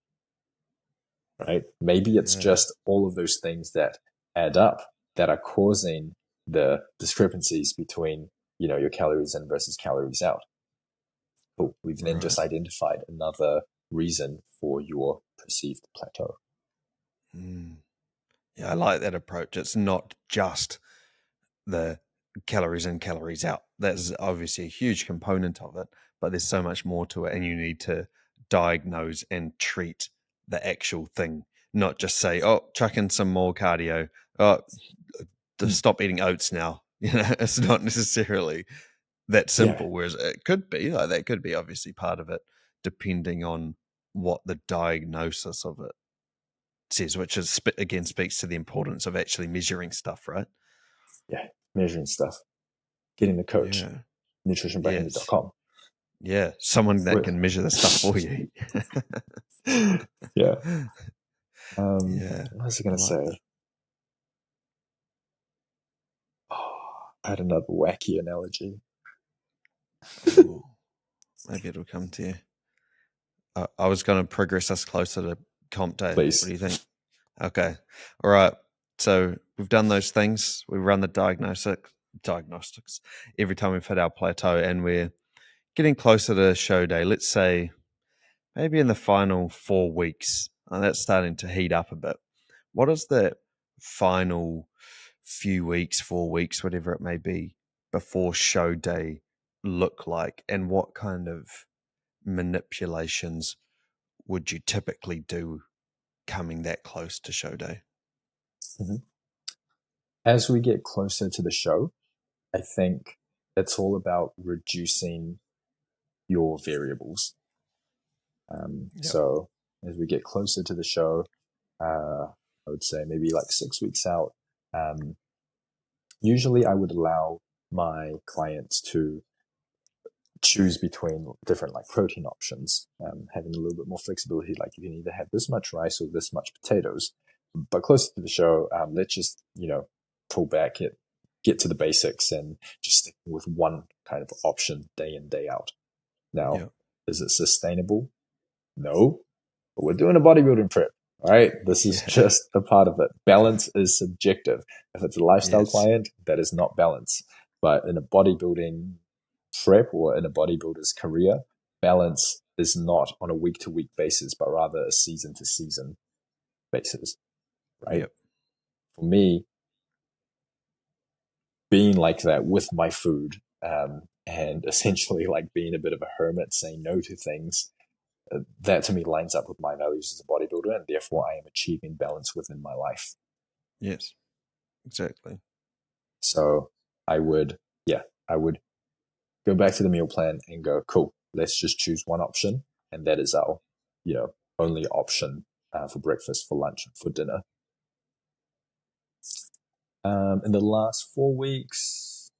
right? Maybe it's Yeah. just all of those things that add up that are causing the discrepancies between, your calories in versus calories out. Cool. We've then Right. just identified another reason for your perceived plateau. Mm. Yeah, I like that approach. It's not just the calories in, calories out. That's obviously a huge component of it, but there's so much more to it, and you need to diagnose and treat the actual thing, not just say, "Oh, chuck in some more cardio. Oh, to Mm. stop eating oats now." It's not necessarily that Yeah, simple. Whereas it could be, like, that could be obviously part of it, depending on what the diagnosis of it says, which is again speaks to the importance of actually measuring stuff, right? yeah. measuring stuff, getting the coach, Yeah. Yes. nutritionbrainerd.com. Yeah. Someone that With, can measure the stuff for you. yeah. Yeah. What was I I going to like that. say? Oh, I had another wacky analogy. Ooh, maybe it'll come to you. I was going to progress us closer to comp day. What Please. do you think? Okay. All right. So we've done those things. We run the diagnostics every time we've hit our plateau, and we're getting closer to show day. Let's say maybe in the final 4 weeks, and that's starting to heat up a bit. What does that final few weeks, 4 weeks, whatever it may be, before show day look like, and what kind of manipulations would you typically do coming that close to show day? Mm-hmm. As we get closer to the show, I think it's all about reducing your variables. Yep. So as we get closer to the show, I would say maybe like 6 weeks out, usually I would allow my clients to choose between different like protein options, having a little bit more flexibility. Like you can either have this much rice or this much potatoes. But closer to the show, let's just pull back, get to the basics, and just stick with one kind of option day in day out. Now, Yep. is it sustainable? No, but we're doing a bodybuilding prep. All right, this is Yeah. just a part of it. Balance is subjective. If it's a lifestyle Yes. client, that is not balance. But in a bodybuilding prep or in a bodybuilder's career, balance is not on a week to week basis, but rather a season to season basis, right? Yep. For me, being like that with my food, and essentially like being a bit of a hermit, saying no to things, that to me lines up with my values as a bodybuilder, and therefore I am achieving balance within my life. Yes. Exactly. So I would, yeah, I would go back to the meal plan and go, cool, let's just choose one option. And that is our, only option for breakfast, for lunch, for dinner. In the last 4 weeks,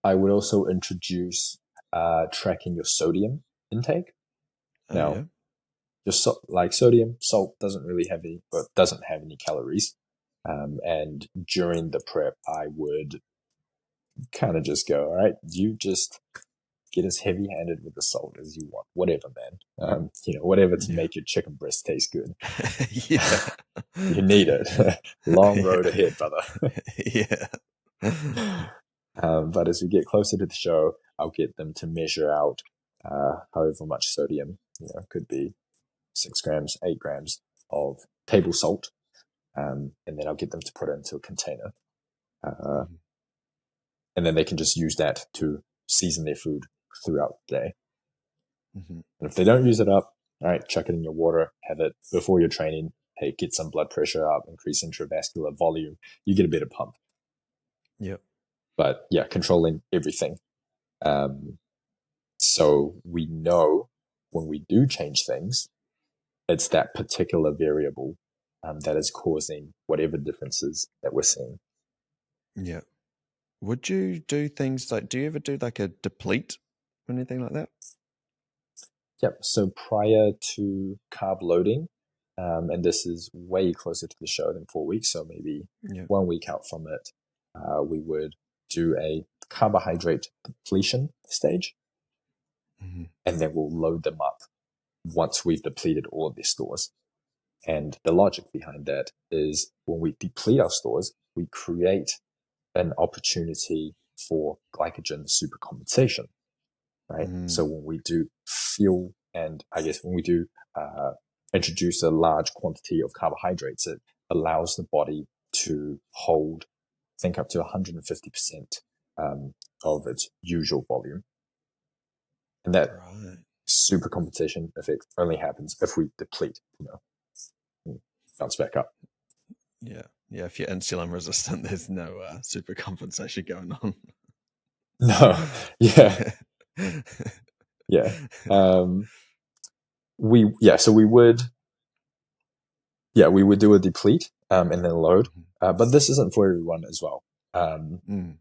I would also introduce tracking your sodium intake. Oh Now, yeah. just like sodium, salt doesn't really have any, but doesn't have any calories. And during the prep, I would kind of just go, all right, you just get as heavy handed with the salt as you want, whatever, man. Whatever to Yeah. make your chicken breast taste good. Yeah. You need it. Long road Yeah. ahead, brother. Yeah. But as we get closer to the show, I'll get them to measure out however much sodium, could be 6 grams, 8 grams of table salt. And then I'll get them to put it into a container. Mhm. And then they can just use that to season their food throughout the day. Mhm. And if they don't use it up, all right, chuck it in your water, have it before your training. Hey, get some blood pressure up, increase intravascular volume. You get a better pump. Yep. But yeah, controlling everything. So we know when we do change things, it's that particular variable that is causing whatever differences that we're seeing. Yeah. Would you do things like, do you ever do like a deplete or anything like that? Yep. So prior to carb loading, and this is way closer to the show than 4 weeks, so maybe Yeah. 1 week out from it, we would do a carbohydrate depletion stage, Hmm. and then we'll load them up once we've depleted all of their stores. And the logic behind that is when we deplete our stores, we create an opportunity for glycogen supercompensation, right? So Mm. when we do fuel, and I guess when we do introduce a large quantity of carbohydrates, it allows the body to hold, think up to 150% of its usual volume. And that Right. supercompensation effect only happens if we deplete, bounce back up. Yeah. Yeah. If you're insulin resistant, there's no super compensation going on. No, yeah, yeah. So we would do a deplete and then load. But this isn't for everyone as well. Um, Mm.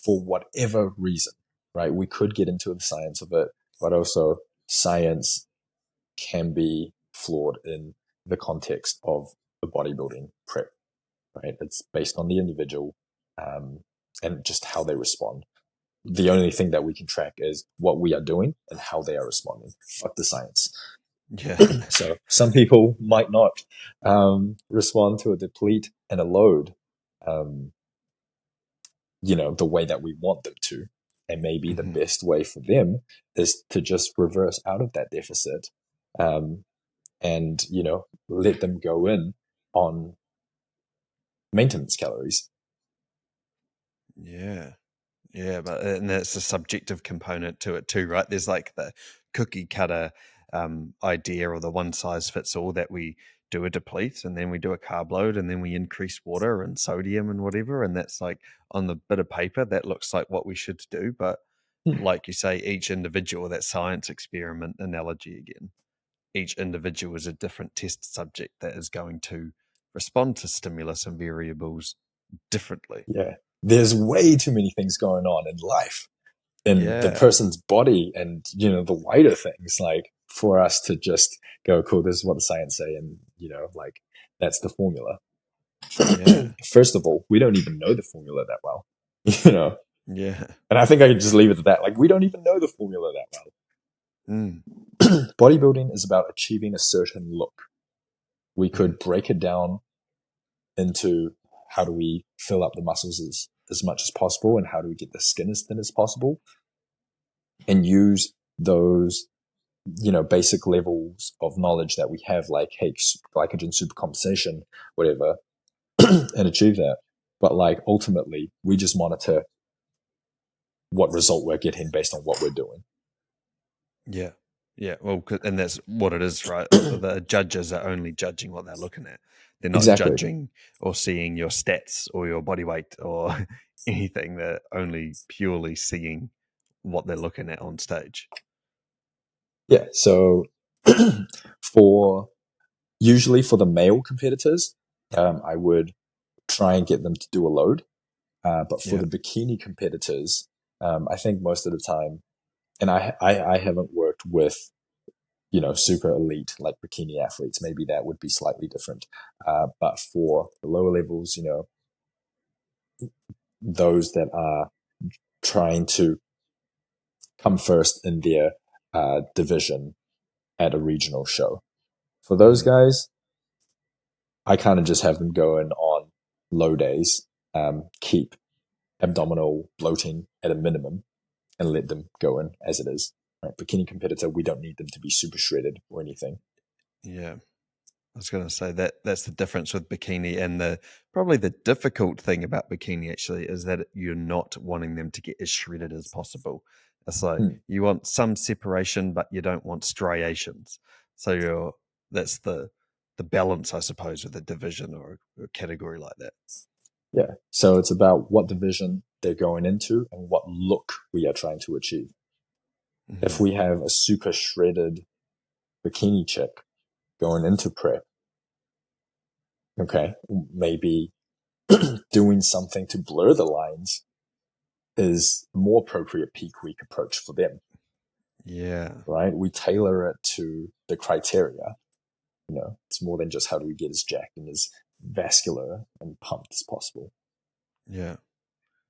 for whatever reason, right? We could get into the science of it, but also science can be flawed in the context of the bodybuilding prep, right? It's based on the individual um, and just how they respond. The only thing that we can track is what we are doing and how they are responding. Fuck the science. Yeah. So some people might not respond to a deplete and a load, um, the way that we want them to. And maybe the Hmm. best way for them is to just reverse out of that deficit, um, and, let them go in on maintenance calories. Yeah. Yeah, but and that's a subjective component to it too, right? There's like the cookie cutter idea or the one size fits all that we do a deplete and then we do a carb load and then we increase water and sodium and whatever. And that's like on the bit of paper, that looks like what we should do. But like you say, each individual, that science experiment analogy again, each individual is a different test subject that is going to respond to stimulus and variables differently. Yeah. There's way too many things going on in life, in the Yeah. person's body, and, the wider things, like, for us to just go, cool, this is what the science say. And, like, that's the formula. Yeah. First of all, we don't even know the formula that well, you know, Yeah. and I think I can just leave it at that. Like, we don't even know the formula that Mm. well. Bodybuilding is about achieving a certain look. We Mhm. could break it down into how do we fill up the muscles as much as possible, and how do we get the skin as thin as possible, and use those, basic levels of knowledge that we have, like, hey, glycogen supercompensation, whatever, and achieve that. But, like, ultimately, we just monitor what result we're getting based on what we're doing. Yeah. Yeah. Well, and that's what it is, right? The judges are only judging what they're looking at. They're not Exactly. judging or seeing your stats or your body weight or anything. They're only purely seeing what they're looking at on stage. Yeah. So for usually for the male competitors, I would try and get them to do a load. But for Yeah. the bikini competitors, I think most of the time, and I haven't worked with, super elite like bikini athletes. Maybe that would be slightly different. But for the lower levels, those that are trying to come first in their division at a regional show, for those Hmm. guys, I kind of just have them going on low days, keep abdominal bloating at a minimum, and let them go in as it is. Right? Bikini competitor, we don't need them to be super shredded or anything. Yeah. I was going to say that that's the difference with bikini, and the probably the difficult thing about bikini actually is that you're not wanting them to get as shredded as possible. It's like Hmm. you want some separation, but you don't want striations. So that's the balance, I suppose, with a division or a category like that. Yeah. So it's about what division they're going into and what look we are trying to achieve. If Hmm. we have a super shredded bikini chick going into prep, okay, maybe doing something to blur the lines is a more appropriate peak week approach for them, Yeah, right? We tailor it to the criteria. It's more than just how do we get as jacked and as vascular and pumped as possible. yeah.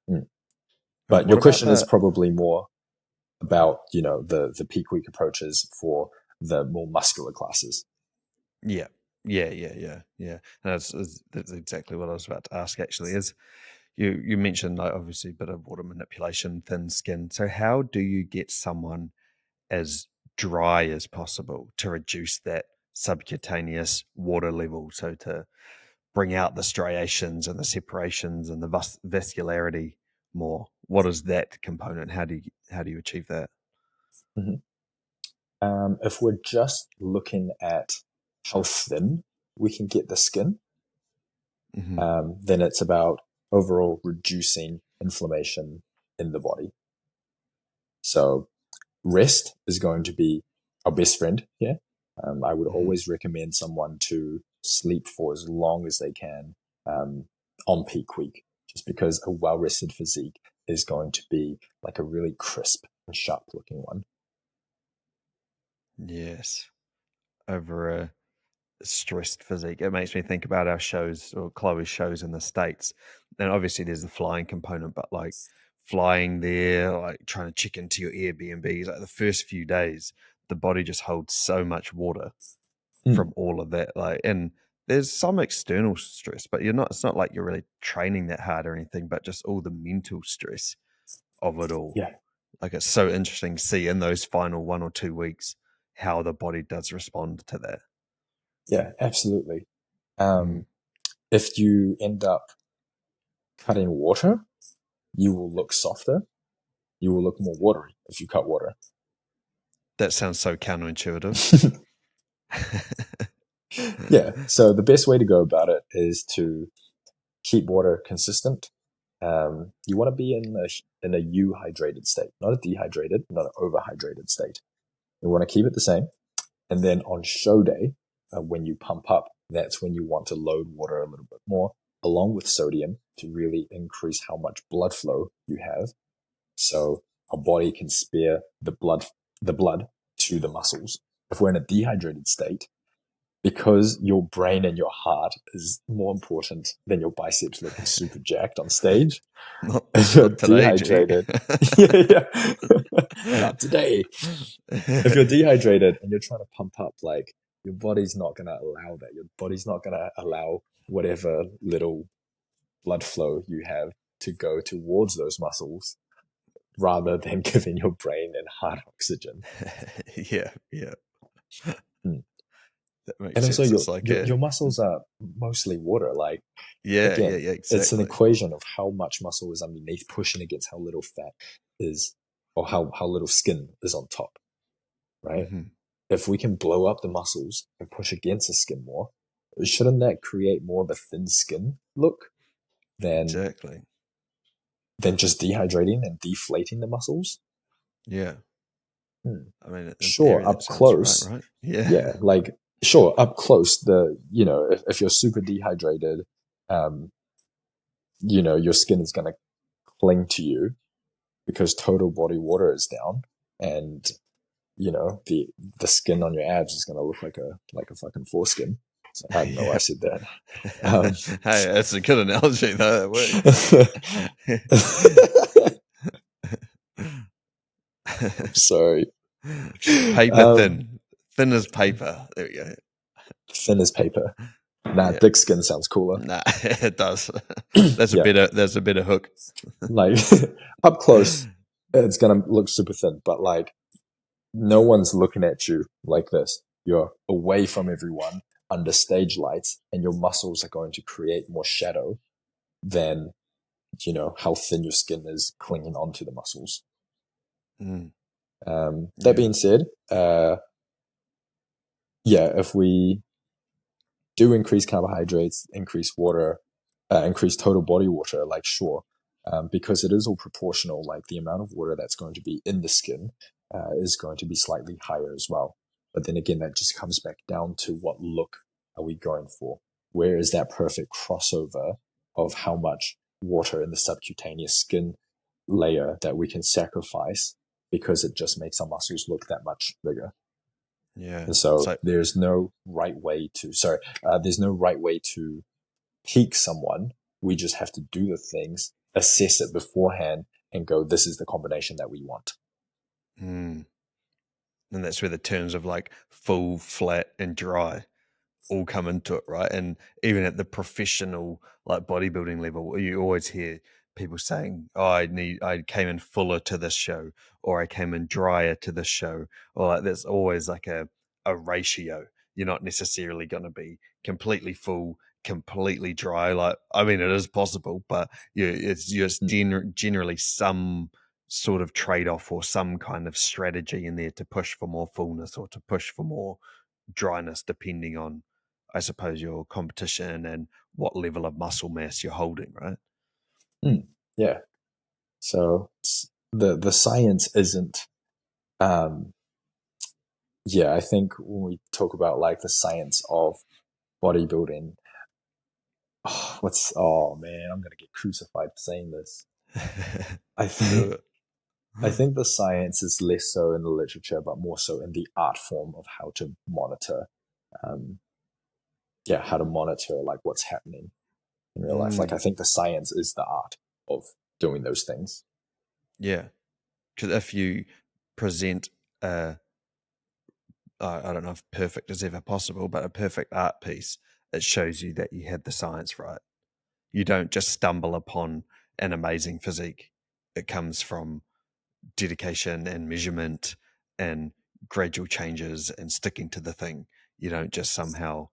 Mm. And But what your about question is the probably more about, the peak week approaches for the more muscular classes. yeah, yeah. And that's exactly what I was about to ask. Actually, is you mentioned like obviously a bit of water manipulation, thin skin. So how do you get someone as dry as possible to reduce that subcutaneous water level? So to bring out the striations and the separations and the vascularity more. What is that component? How do you achieve that? Mhm. If we're just looking at how thin we can get the skin, Hmm. then it's about overall reducing inflammation in the body. So rest is going to be our best friend here. I would Hmm. always recommend someone to sleep for as long as they can, um, on peak week, just because a well-rested physique is going to be like a really crisp and sharp looking one. Yes. Over a stressed physique. It makes me think about our shows or Chloe's shows in the States. And obviously there's the flying component, but like flying there, like trying to check into your Airbnbs, like the first few days, the body just holds so much water Mm, from all of that. Like, and there's some external stress, but it's not like you're really training that hard or anything, but just all the mental stress of it all. yeah, Like it's so interesting to see in those final 1 or 2 weeks how the body does respond to that. yeah, absolutely. Mm. Um, if you end up cutting water, you will look softer. You will look more watery if you cut water. That sounds so counterintuitive. Yeah. So the best way to go about it is to keep water consistent. You want to be in a euhydrated state, not a dehydrated, not an overhydrated state. You want to keep it the same. And then on show day, when you pump up, that's when you want to load water a little bit more, along with sodium, to really increase how much blood flow you have. So our body can spare the blood to the muscles. If we're in a dehydrated state, because your brain and your heart is more important than your biceps looking super jacked on stage. not, If you're not today, G. dehydrated, yeah, yeah. Not today. If you're dehydrated and you're trying to pump up, like your body's not going to allow that. Your body's not going to allow whatever little blood flow you have to go towards those muscles rather than giving your brain and heart oxygen. Yeah, yeah, Mm. that makes And also sense. It's like your muscles are mostly water. Like, yeah, again, it's an exactly. equation of how much muscle is underneath pushing against how little fat is, or how little skin is on top, right? Hmm. If we can blow up the muscles and push against the skin more, shouldn't that create more of a thin skin look than Exactly. just dehydrating and deflating the muscles? Yeah. Hmm. I mean, in Sure, theory, that up sounds right, close, right? Yeah. yeah, like sure, up close, if you're super dehydrated, um, your skin is going to cling to you because total body water is down, and the skin on your abs is going to look like a fucking foreskin. So I don't know why I Yeah. said that. Um, Hey, that's a good analogy, though. It I'm works. sorry. Paper Um, thin. Thin as paper. There we go. Thin as paper. Nah, Yeah. thick skin sounds cooler. Nah, it does. Yeah, That's a better hook. like up close, it's gonna look super thin, but like no one's looking at you like this. You're away from everyone under stage lights, and your muscles are going to create more shadow than how thin your skin is clinging onto the muscles. Mm, That yeah. being said, yeah, if we do increase carbohydrates, increase water, increase total body water, like sure, because it is all proportional. Like the amount of water that's going to be in the skin is going to be slightly higher as well. But then again, that just comes back down to what look are we going for? Where is that perfect crossover of how much water in the subcutaneous skin layer that we can sacrifice because it just makes our muscles look that much bigger? Yeah. And so So there's no right way to peak someone. We just have to do the things, assess it beforehand, and go, this is the combination that we want. mm, and that's where the terms of like full, flat, and dry all come into it, right? And even at the professional like bodybuilding level, you always hear people saying, "Oh, I came in fuller to this show, or I came in drier to this show," or like there's always like a ratio. You're not necessarily going to be completely full, completely dry. Like, I mean, it is possible, but it's just Mm, generally some sort of trade off or some kind of strategy in there to push for more fullness or to push for more dryness, depending on, I suppose, your competition and what level of muscle mass you're holding, right? mm, yeah. So the science isn't, um, yeah, I think when we talk about like the science of bodybuilding, oh man, I'm gonna get crucified for saying this. I Do think it. I think the science is less so in the literature, but more so in the art form of how to monitor, um, how to monitor like what's happening in real life. Like I Mm, think the science is the art of doing those things. yeah, because if you present a, I don't know if perfect is ever possible, but a perfect art piece, it shows you that you had the science right. You don't just stumble upon an amazing physique. It comes from dedication and measurement and gradual changes and sticking to the thing. You don't just somehow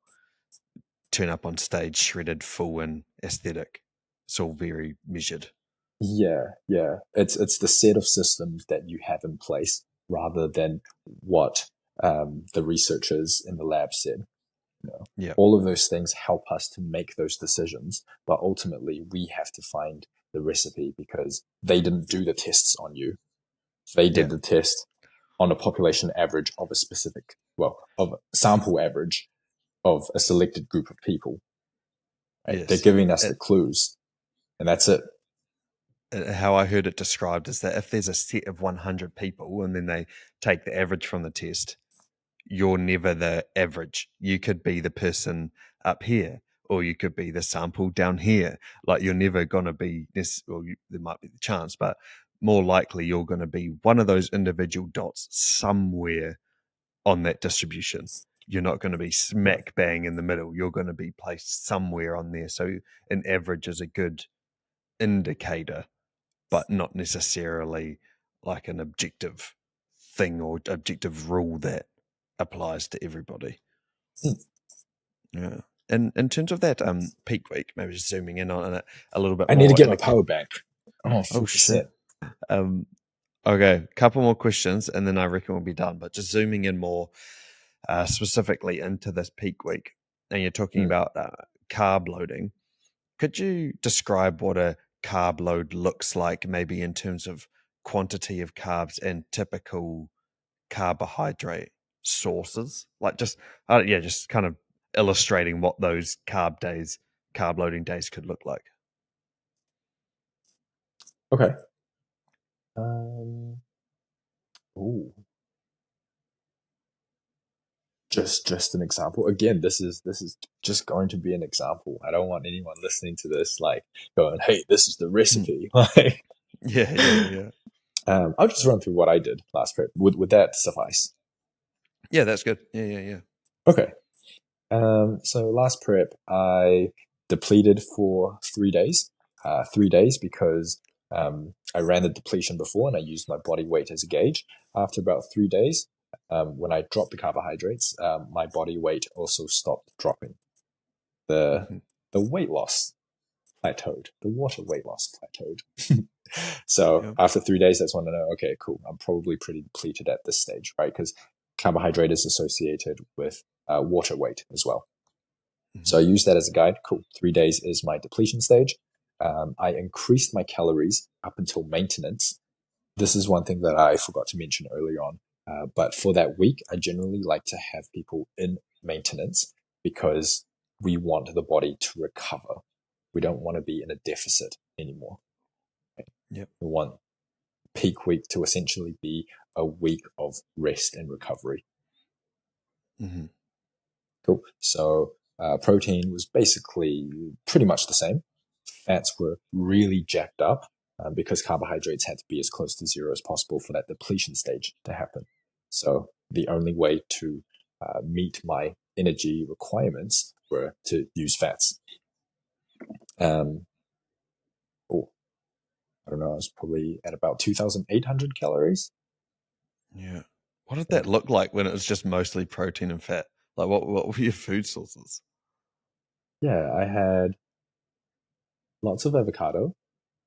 turn up on stage shredded, full, and aesthetic. It's all very measured. Yeah. It's the set of systems that you have in place rather than what the researchers in the lab said. You know, Yeah, all of those things help us to make those decisions, but ultimately we have to find the recipe because they didn't do the tests on you. They did yeah, the test on a population average of a specific, well, of a sample average of a selected group of people. Right? They're yes. giving us the clues, and that's it. How I heard it described is that if there's a set of 100 people and then they take the average from the test, you're never the average. You could be the person up here, or you could be the sample down here. Like you're never going to be this, or there might be the chance, but more likely you're going to be one of those individual dots somewhere on that distribution. You're not going to be Yeah. smack bang in the middle. You're going to be placed somewhere on there. So an average is a good indicator, but not necessarily like an objective thing or objective rule that applies to everybody. Hmm. Yeah. And in terms of that peak week, maybe just zooming in on it a little bit I need to more get in my the power bank. Oh, oh full shit. percent. Um okay, couple more questions and then I reckon we'll be done. But just zooming in more specifically into this peak week, and you're talking Mm. about carb loading. Could you describe what a carb load looks like, maybe in terms of quantity of carbs and typical carbohydrate sources? Like just, yeah, just kind of illustrating what those carb loading days could look like. Okay. Um, ooh, just an example. Again, this is just going to be an example. I don't want anyone listening to this like going, "Hey, this is the Mm. recipe." Like, Yeah, yeah, yeah. I'll just run through what I did last trip. Would that suffice? Yeah, that's good. Yeah, yeah, yeah. Okay. So last prep, I depleted for 3 days. 3 days because I ran the depletion before and I used my body weight as a gauge. After about 3 days, when I dropped the carbohydrates, my body weight also stopped dropping. The Hmm. the weight loss plateaued. The water weight loss plateaued. So Yeah. after 3 days, that's when I know, okay, cool. I'm probably pretty depleted at this stage, right? Because carbohydrate is associated with water weight as well. So Hmm. I use that as a guide. Cool. 3 days is my depletion stage. I increased my calories up until maintenance. This is one thing that I forgot to mention earlier on. But for that week, I generally like to have people in maintenance because we want the body to recover. We don't want to be in a deficit anymore. Yep. We want peak week to essentially be a week of rest and recovery. Hmm. Cool. So protein was basically pretty much the same. Fats were really jacked up because carbohydrates had to be as close to zero as possible for that depletion stage to happen. So the only way to meet my energy requirements were to use fats. Um, oh, I don't know, I was probably at about 2,800 calories. Yeah. What did I that think, look like when it was just mostly protein and fat? Like what were your food sources? yeah, I had lots of avocado.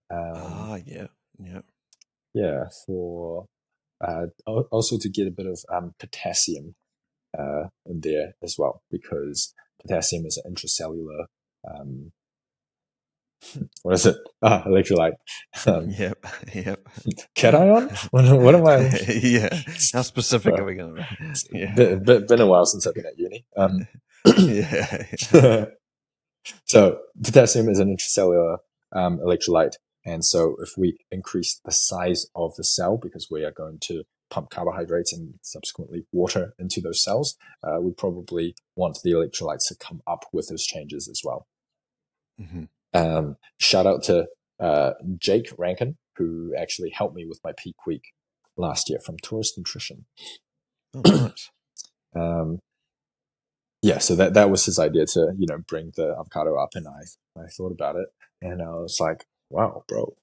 Um, Ah, yeah. Yeah. yeah, for also to get a bit of potassium in there as well, because potassium is an intracellular, um, what is it? Electrolyte. Um, Yep. Yep. cation? What am I? Yeah. How specific are Uh, we going to be? it's Yeah. been a while since I've been at uni. Yeah. Yeah. So potassium is an intracellular electrolyte. And so if we increase the size of the cell, because we are going to pump carbohydrates and subsequently water into those cells, we probably want the electrolytes to come up with those changes as well. Mm-hmm. Shout out to Jake Rankin, who actually helped me with my peak week last year from Tourist Nutrition. Oh, nice. Yeah, so that was his idea to bring the avocado up, and I thought about it, and I was like, wow, bro,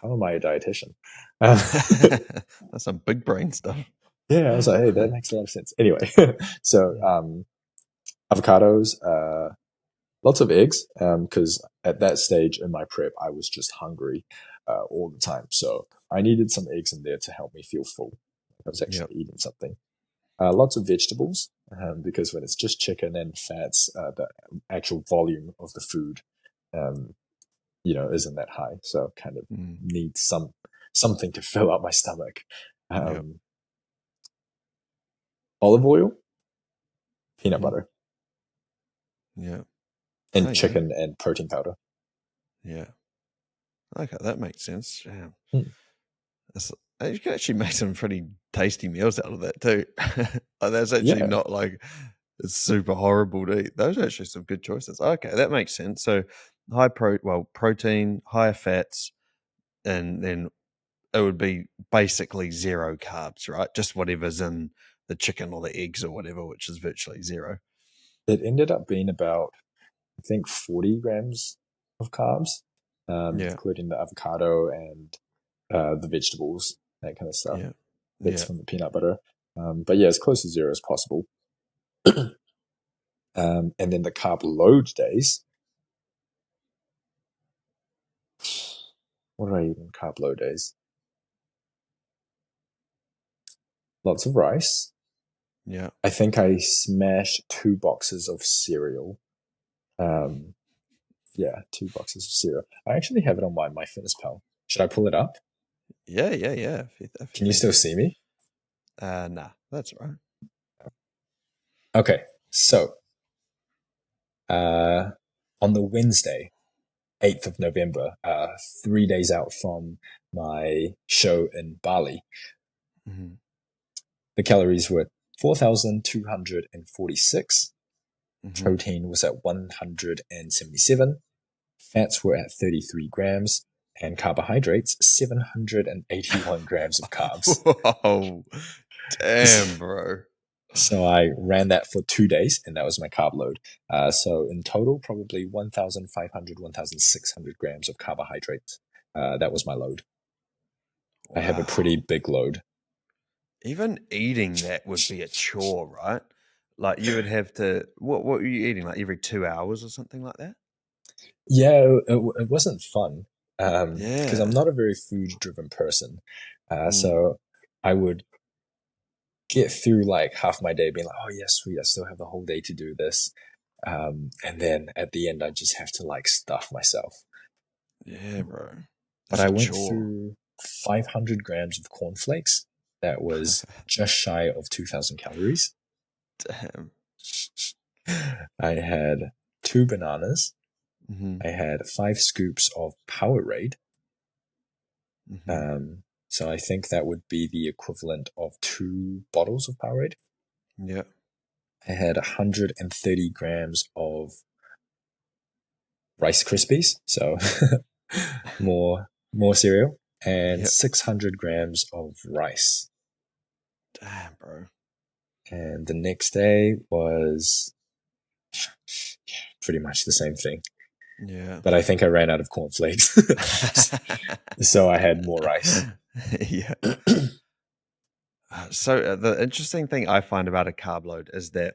how am I a dietitian? That's some big brain stuff. Yeah, I was like, hey, that makes a lot of sense. Anyway, so Yeah. Avocados, lots of eggs, because at that stage in my prep, I was just hungry all the time, so I needed some eggs in there to help me feel full. I was Yep. actually eating something. Lots of vegetables, because when it's just chicken and fats, the actual volume of the food, um, isn't that high. So kind of Mm. need something to fill up my stomach. Yep. Um, Olive oil, peanut Mm-hmm. butter, Yeah. and Okay. chicken and protein powder. Yeah. Okay, that makes sense. Yeah. Hmm. You can actually make some pretty tasty meals out of that too. Like, that's actually Yeah, not like it's super horrible to eat. Those are actually some good choices. Okay, that makes sense. So protein, higher fats, and then it would be basically zero carbs, right? Just whatever's in the chicken or the eggs or whatever, which is virtually zero. it ended up being about, I think, 40 grams of carbs, Yeah, including the avocado and the vegetables, that kind of stuff. yeah, Bits yeah. from the peanut butter. But yeah, as close to zero as possible. And then the carb load days. What do I eat on carb load days? Lots of rice. Yeah. I think I smashed 2 boxes of cereal. Um, yeah, 2 boxes of cereal. I actually have it on my MyFitnessPal. Should I pull it up? Yeah, yeah, yeah. If you Can you think still so. see me? Nah, that's all right. Okay, so uh, on the Wednesday, 8th of November, 3 days out from my show in Bali, Mm-hmm. the calories were 4,246. Mm-hmm. Protein was at 177. Fats were at 33 grams. And carbohydrates, 781 grams of carbs. Whoa, damn, bro. So I ran that for 2 days, and that was my carb load. So in total, probably 1,500, 1,600 grams of carbohydrates. That was my load. I have a pretty Wow. big load. Even eating that would be a chore, right? Like you would have to. What were you eating? Like every 2 hours or something like that? Yeah, it wasn't fun, because I'm Yeah. not a very food-driven person. Mm. So I would get through like half my day being like, oh, yes, sweet, I still have the whole day to do this. And then at the end, I just have to like stuff myself. Yeah, bro. But That's I a went chore. through 500 grams of cornflakes. That was just shy of 2,000 calories. Damn. I had 2 bananas. Mm-hmm. I had 5 scoops of Powerade. Mm-hmm. So I think that would be the equivalent of 2 bottles of Powerade. Yeah. I had 130 grams of Rice Krispies, so more cereal, and Yep. 600 grams of rice. Damn, bro. And the next day was pretty much the same thing. Yeah. But I think I ran out of cornflakes, so I had more rice. Yeah. So the interesting thing I find about a carb load is that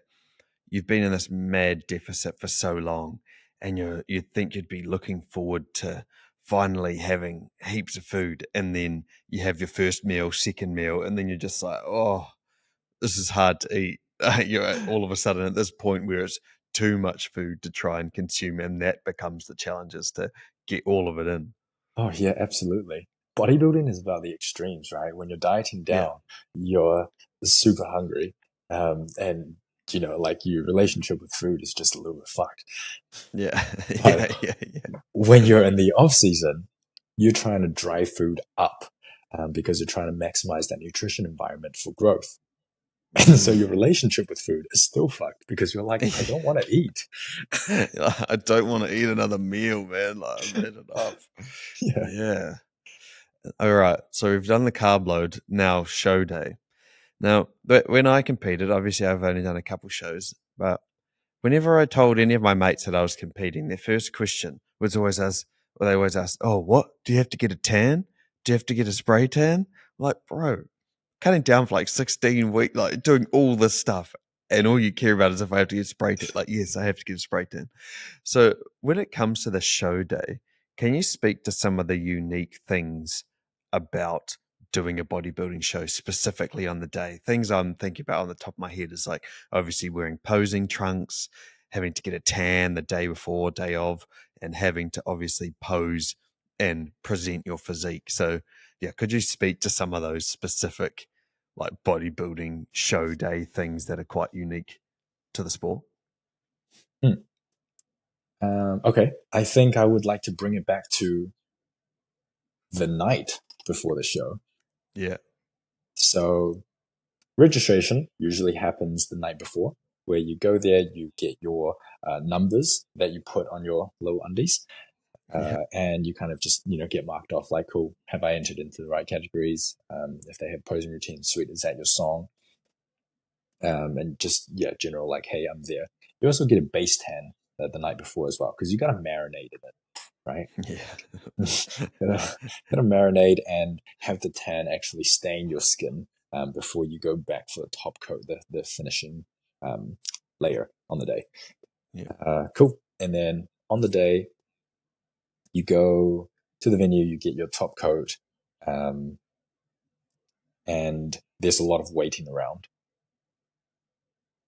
you've been in this mad deficit for so long, and you'd think you'd be looking forward to finally having heaps of food, and then you have your first meal, second meal, and then you're just like, oh, this is hard to eat. You're all of a sudden at this point where it's too much food to try and consume, and that becomes the challenge is to get all of it in. Oh yeah, absolutely. Bodybuilding is about the extremes, right? When you're dieting Yeah. down, you're super hungry, and like your relationship with food is just a little bit fucked. Yeah. But Yeah. when you're in the off season, you're trying to drive food up because you're trying to maximize that nutrition environment for growth. And so your Mm. relationship with food is still fucked because you're like, I don't want to eat. I don't want to eat another meal, man. Like, I've had enough. Yeah. Yeah. All right. So we've done the carb load. Now show day. Now, when I competed, obviously I've only done a couple shows, but whenever I told any of my mates that I was competing, their first question was always asked, or they always asked, "Oh, what? Do you have to get a tan? Do you have to get a spray tan?" I'm like, bro, cutting down for like 16 weeks, like doing all this stuff, and all you care about is if I have to get spray tan. Like, yes, I have to get a spray tan. So when it comes to the show day, can you speak to some of the unique things about doing a bodybuilding show specifically on the day? Things I'm thinking about on the top of my head is like obviously wearing posing trunks, having to get a tan the day before, day of, and having to obviously pose and present your physique. So yeah, could you speak to some of those specific like bodybuilding show day things that are quite unique to the sport? Hmm. Okay. I think I would like to bring it back to the night before the show. Yeah. So registration usually happens the night before, where you go there, you get your numbers that you put on your little undies, Yeah. and you kind of just get marked off like, cool, have I entered into the right categories? If they have posing routines, sweet, is that your song? And just general like, hey, I'm there. You also get a base tan the night before as well because you got to marinate in it, right? Yeah. gotta marinate and have the tan actually stain your skin before you go back for the top coat, the finishing um, layer on the day. Yeah. Cool. And then on the day, you go to the venue, you get your top coat, um, and there's a lot of waiting around.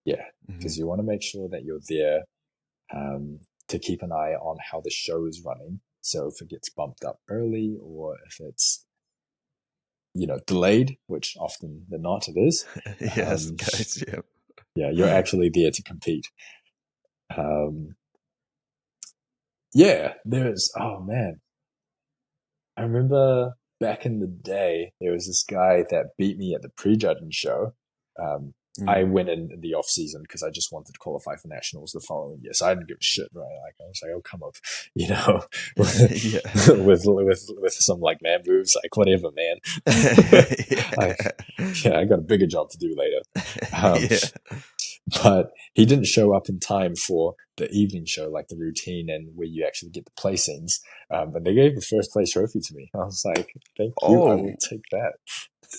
Yeah, Hmm. because you want to make sure that you're there to keep an eye on how the show is running. So if it gets bumped up early or if it's delayed, which often than not it is. Yes, Um, guys. Yeah. yeah, you're actually there to compete. Um, yeah, oh man, I remember back in the day, there was this guy that beat me at the prejudging show. Um, I Mm. went in the off season because I just wanted to qualify for nationals the following year. So I didn't give a shit, right? Like I was like, oh, come up, Yeah. with some like man moves, like whatever, man. Like, yeah, I got a bigger job to do later. Um, Yeah. but he didn't show up in time for the evening show, like the routine and where you actually get the placings. But they gave the first place trophy to me. I was like, thank you. I will Oh, take that.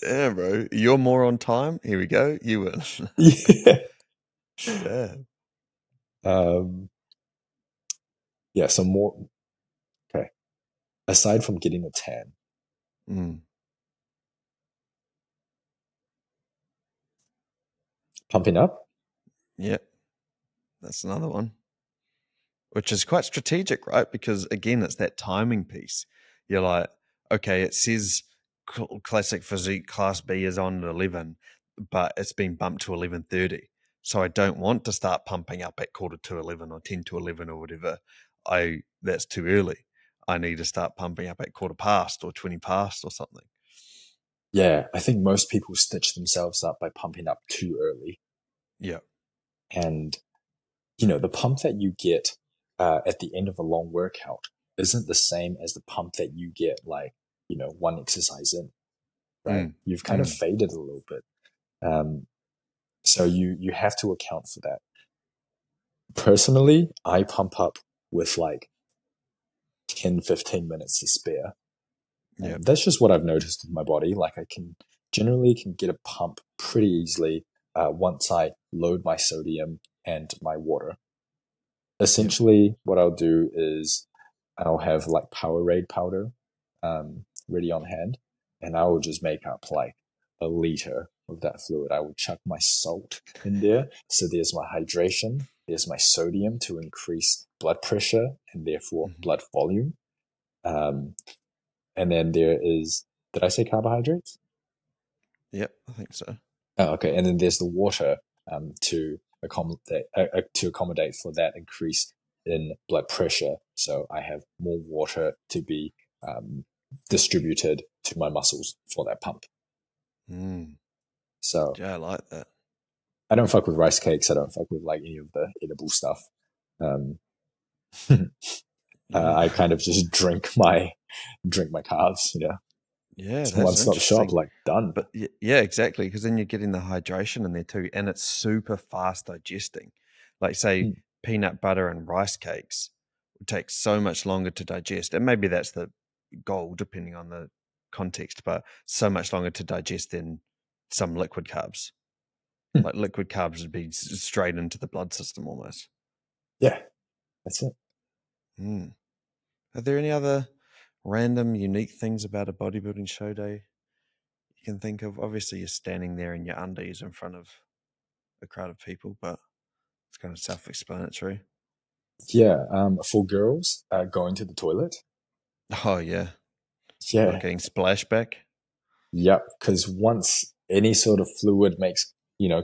damn, bro. You're more on time. Here we go. You win. Yeah. Damn. Um, yeah. So more, okay. Aside from getting a tan, Mm. pumping up. Yeah. That's another one, which is quite strategic, right? Because again, it's that timing piece. You're like, okay, it says Classic Physique Class B is on at 11, but it's been bumped to 11:30. So I don't want to start pumping up at quarter to 11 or 10 to 11 or whatever. That's too early. I need to start pumping up at quarter past or 20 past or something. Yeah. I think most people stitch themselves up by pumping up too early. Yeah. And, the pump that you get at the end of a long workout isn't the same as the pump that you get like, one exercise in, right? Mm, You've kind of mm, faded a little bit. Um, so you have to account for that. Personally, I pump up with like 10-15 minutes to spare. yeah. That's just what I've noticed with my body. Like I can generally can get a pump pretty easily once I load my sodium and my water. Yeah. Essentially, what I'll do is I'll have like Powerade powder ready on hand, and I will just make up like a liter of that fluid. I will chuck my salt in there. So there's my hydration, there's my sodium to increase blood pressure and therefore Hmm. blood volume. Um, and then there is, did I say carbohydrates? Yep. I think so. Oh, okay. And then there's the water to accommodate for that increase in blood pressure. So I have more water to be distributed to my muscles for that pump. Mm. So Yeah, I like that. I don't fuck with rice cakes. I don't fuck with like any of the edible stuff. Um, Yeah. I kind of just drink my carbs. Yeah, It's one that's stop shop. interesting. Like done. But yeah, exactly, because then you're getting the hydration in there too, and it's super fast digesting. Like say Mm. peanut butter and rice cakes would take so much longer to digest, and maybe that's the goal depending on the context, but so much longer to digest than some liquid carbs. Mm. Like liquid carbs would be straight into the blood system almost. Yeah, that's it. Mm. Are there any other random, unique things about a bodybuilding show day you can think of? Obviously, you're standing there in your undies in front of a crowd of people, but it's kind of self-explanatory. Yeah. For girls, going to the toilet. Oh yeah, not Yeah. getting splashback. Yep. Because once any sort of fluid makes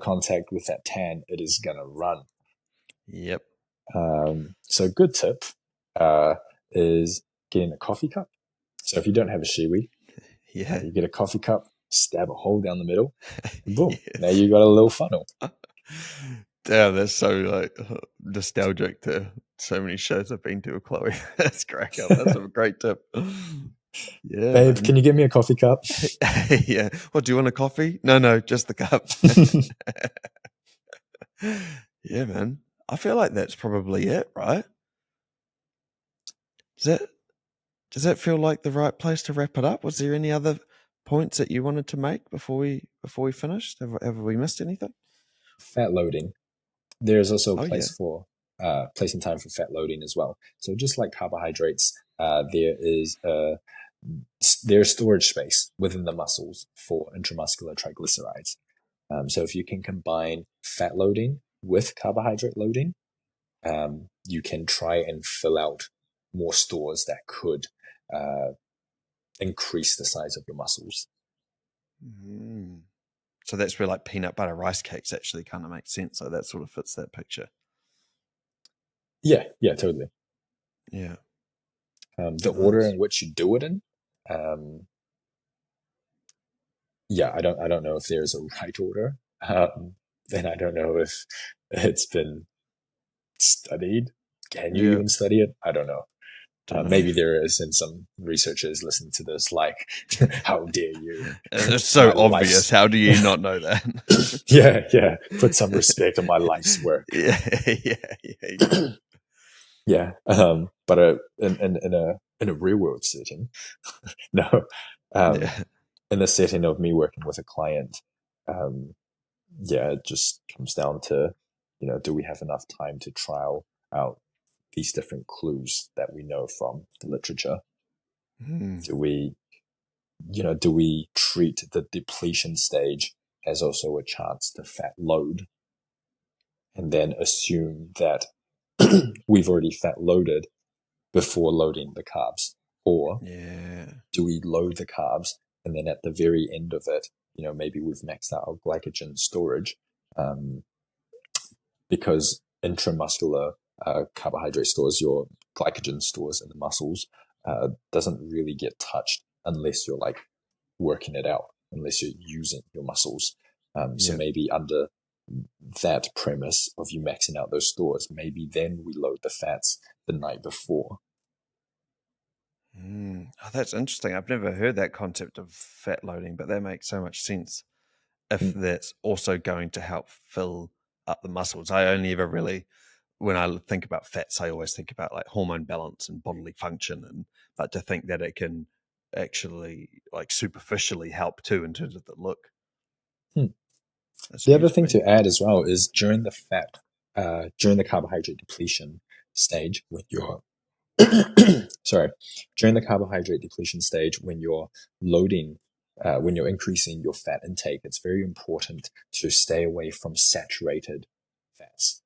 contact with that tan, it is gonna run. Yep. So good tip uh, is getting a coffee cup. So if you don't have a shiwi, Yeah. you get a coffee cup, stab a hole down the middle, and boom, now Yes. you got a little funnel. Damn, that's so like nostalgic to so many shows I've been to with Chloe. That's crack up. That's a great tip. Yeah, Babe, man. can you get me a coffee cup? Yeah. What, do you want a coffee? No, no, just the cup. Yeah, man. I feel like that's probably it, right? Does that does that feel like the right place to wrap it up? Was there any other points that you wanted to make before we finished? Have we missed anything? Fat loading. There's also a Oh yeah. place and time for fat loading as well. So just like carbohydrates, there's storage space within the muscles for intramuscular triglycerides. So if you can combine fat loading with carbohydrate loading, you can try and fill out more stores that could uh, increase the size of your muscles. Mm. So that's where like peanut butter rice cakes actually kind of make sense. So that sort of fits that picture. Yeah, yeah, totally. Yeah. The order Nice. in which you do it in, um, yeah, I don't know if there's a right order. Then I don't know if it's been studied. Can you Yeah. even study it? I don't know. Don't know. Maybe there is, and some researchers listen to this like, how dare you? It's so My obvious. life's, How do you yeah, not know that? yeah. Put some respect on my life's work. Yeah, yeah, yeah. Yeah. But in a real world setting, no, um, Yeah. in the setting of me working with a client, um, yeah, it just comes down to, do we have enough time to trial out these different clues that we know from the literature? Hmm. Do we treat the depletion stage as also a chance to fat load and then assume that we've already fat loaded before loading the carbs? Or Yeah. do we load the carbs and then at the very end of it, maybe we've maxed out our glycogen storage, um, because intramuscular carbohydrate stores, your glycogen stores in the muscles, doesn't really get touched unless you're like working it out, unless you're using your muscles. So Yeah. maybe under that premise of you maxing out those stores, maybe then we load the fats the night before. Mm. Oh, that's interesting. I've never heard that concept of fat loading, but that makes so much sense if Mm. that's also going to help fill up the muscles. I only ever really, when I think about fats, I always think about like hormone balance and bodily function, and but to think that it can actually like superficially help too in terms of the look, Mm. that's The other news to thing me. to add as well is during the carbohydrate depletion stage, when you're sorry, during the carbohydrate depletion stage, when you're loading, when you're increasing your fat intake, it's very important to stay away from saturated fats.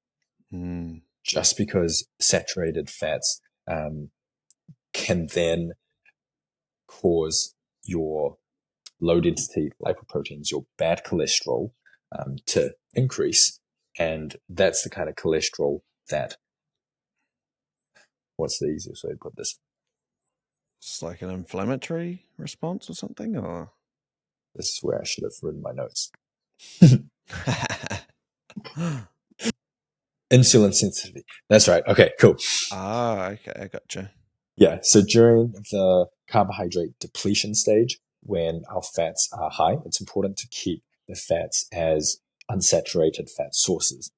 Mm. Just because saturated fats um, can then cause your low density lipoproteins, your bad cholesterol, to increase. And that's the kind of cholesterol that, what's the easiest way to put this? It's like an inflammatory response or something, or This is where I should have written my notes. Insulin sensitivity. That's right. Okay, cool. Okay, I gotcha. Yeah. So during the carbohydrate depletion stage, when our fats are high, it's important to keep the fats as unsaturated fat sources,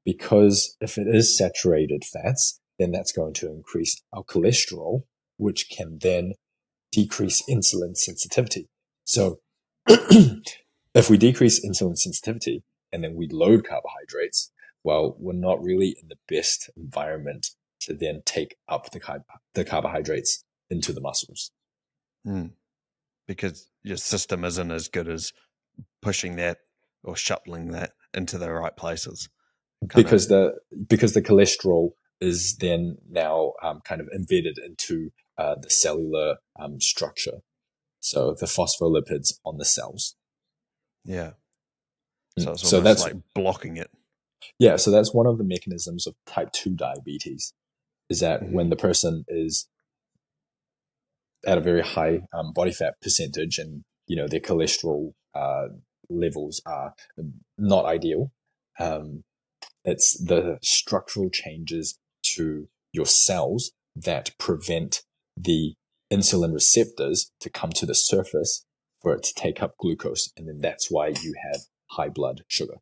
because if it is saturated fats, then that's going to increase our cholesterol, which can then decrease insulin sensitivity. So if we decrease insulin sensitivity and then we load carbohydrates, well, we're not really in the best environment to then take up the carbohydrates into the muscles. Mm. Because your system isn't as good as pushing that or shuttling that into the right places. Kind of. Because the cholesterol is then now kind of embedded into the cellular structure. So the phospholipids on the cells. Yeah. So it's So almost that's like blocking it. yeah. So that's one of the mechanisms of type 2 diabetes, is that when the person is at a very high body fat percentage, and their cholesterol levels are not ideal, it's the structural changes to your cells that prevent the insulin receptors to come to the surface for it to take up glucose, and then that's why you have high blood sugar.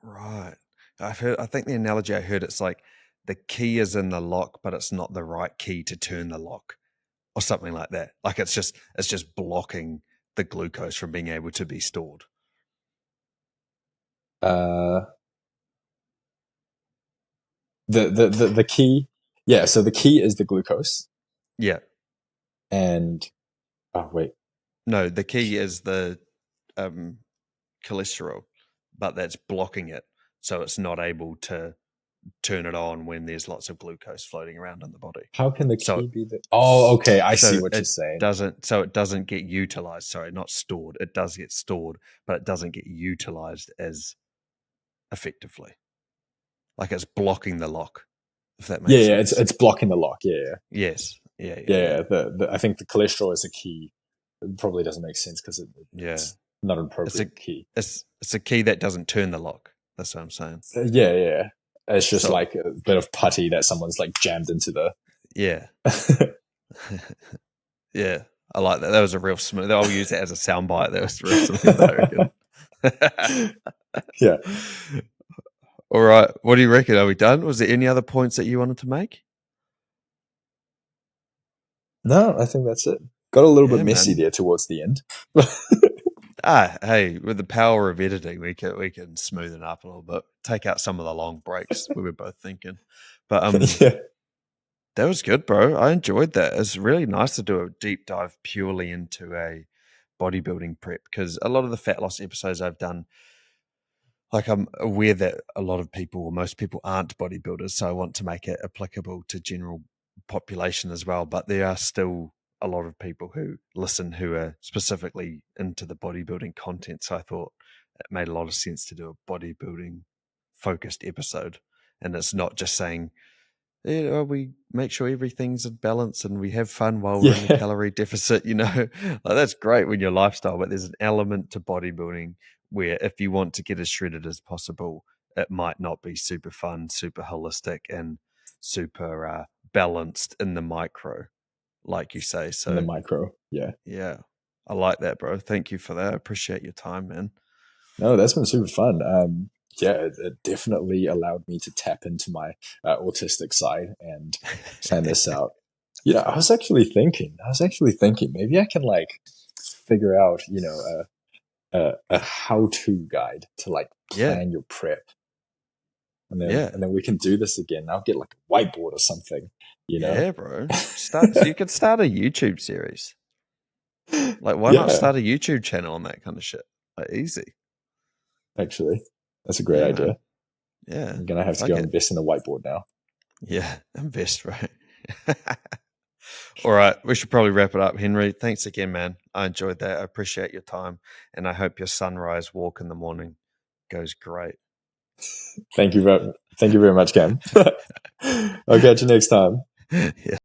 Right. I think the analogy I heard, it's like the key is in the lock, but it's not the right key to turn the lock or something like that. Like it's just blocking the glucose from being able to be stored. Uh, the key, yeah. So the key is the glucose, Yeah. and oh wait, No, the key is the um, cholesterol, but that's blocking it. So it's not able to turn it on when there's lots of glucose floating around in the body. how can the So key be the? Oh, okay, I see so what you're it saying. doesn't get utilized. Sorry, not stored. It does get stored, but it doesn't get utilized as effectively. Like it's blocking the lock, if that Yeah, makes yeah, sense. it's blocking the lock. Yeah, Yes. Yeah, yeah, yeah, yeah. yeah. I think the cholesterol is a key. It probably doesn't make sense because Yeah. it's not an It's a appropriate key. it's a key that doesn't turn the lock. That's what I'm saying. Yeah, yeah. It's just So like a bit of putty that someone's like jammed into the. yeah. Yeah. I like that. That was a real smooth. I'll use that as a soundbite. That was real smooth, I Yeah. reckon. All right. What do you reckon? Are we done? Was there any other points that you wanted to make? No, I think that's it. Got a little bit Yeah, messy man. there towards the end. Hey, with the power of editing, we can smooth it up a little bit, take out some of the long breaks we were both thinking. But Yeah. that was good, bro. I enjoyed that. It's really nice to do a deep dive purely into a bodybuilding prep, because a lot of the fat loss episodes I've done, like I'm aware that a lot of people or most people aren't bodybuilders, so I want to make it applicable to general population as well. But there are still a lot of people who listen who are specifically into the bodybuilding content. So I thought it made a lot of sense to do a bodybuilding focused episode. And it's not just saying, we make sure everything's in balance and we have fun while we're in a Yeah. calorie deficit, like that's great when your lifestyle, but there's an element to bodybuilding where if you want to get as shredded as possible, it might not be super fun, super holistic, and super balanced in the micro, like you say. In the So micro. Yeah. yeah, I like that, bro. Thank you for that. I appreciate your time, man. No, that's been super fun. Yeah, it definitely allowed me to tap into my autistic side and plan this out. I was actually thinking, maybe I can like figure out, a how-to guide to like Yeah, plan your prep, and then yeah, we can do this again. I'll get like a whiteboard or something, you know? yeah, bro. So you could start a YouTube series. Like, why not Yeah, start a YouTube channel on that kind of shit? Like, easy. actually, that's a great Yeah, idea. man. Yeah. I'm gonna have to Fuck go it. invest in a whiteboard now. Yeah. Invest, right? All right. We should probably wrap it up, Henry. Thanks again, man. I enjoyed that. I appreciate your time. And I hope your sunrise walk in the morning goes great. Thank you very much, Cam. I'll catch you next time. Yeah.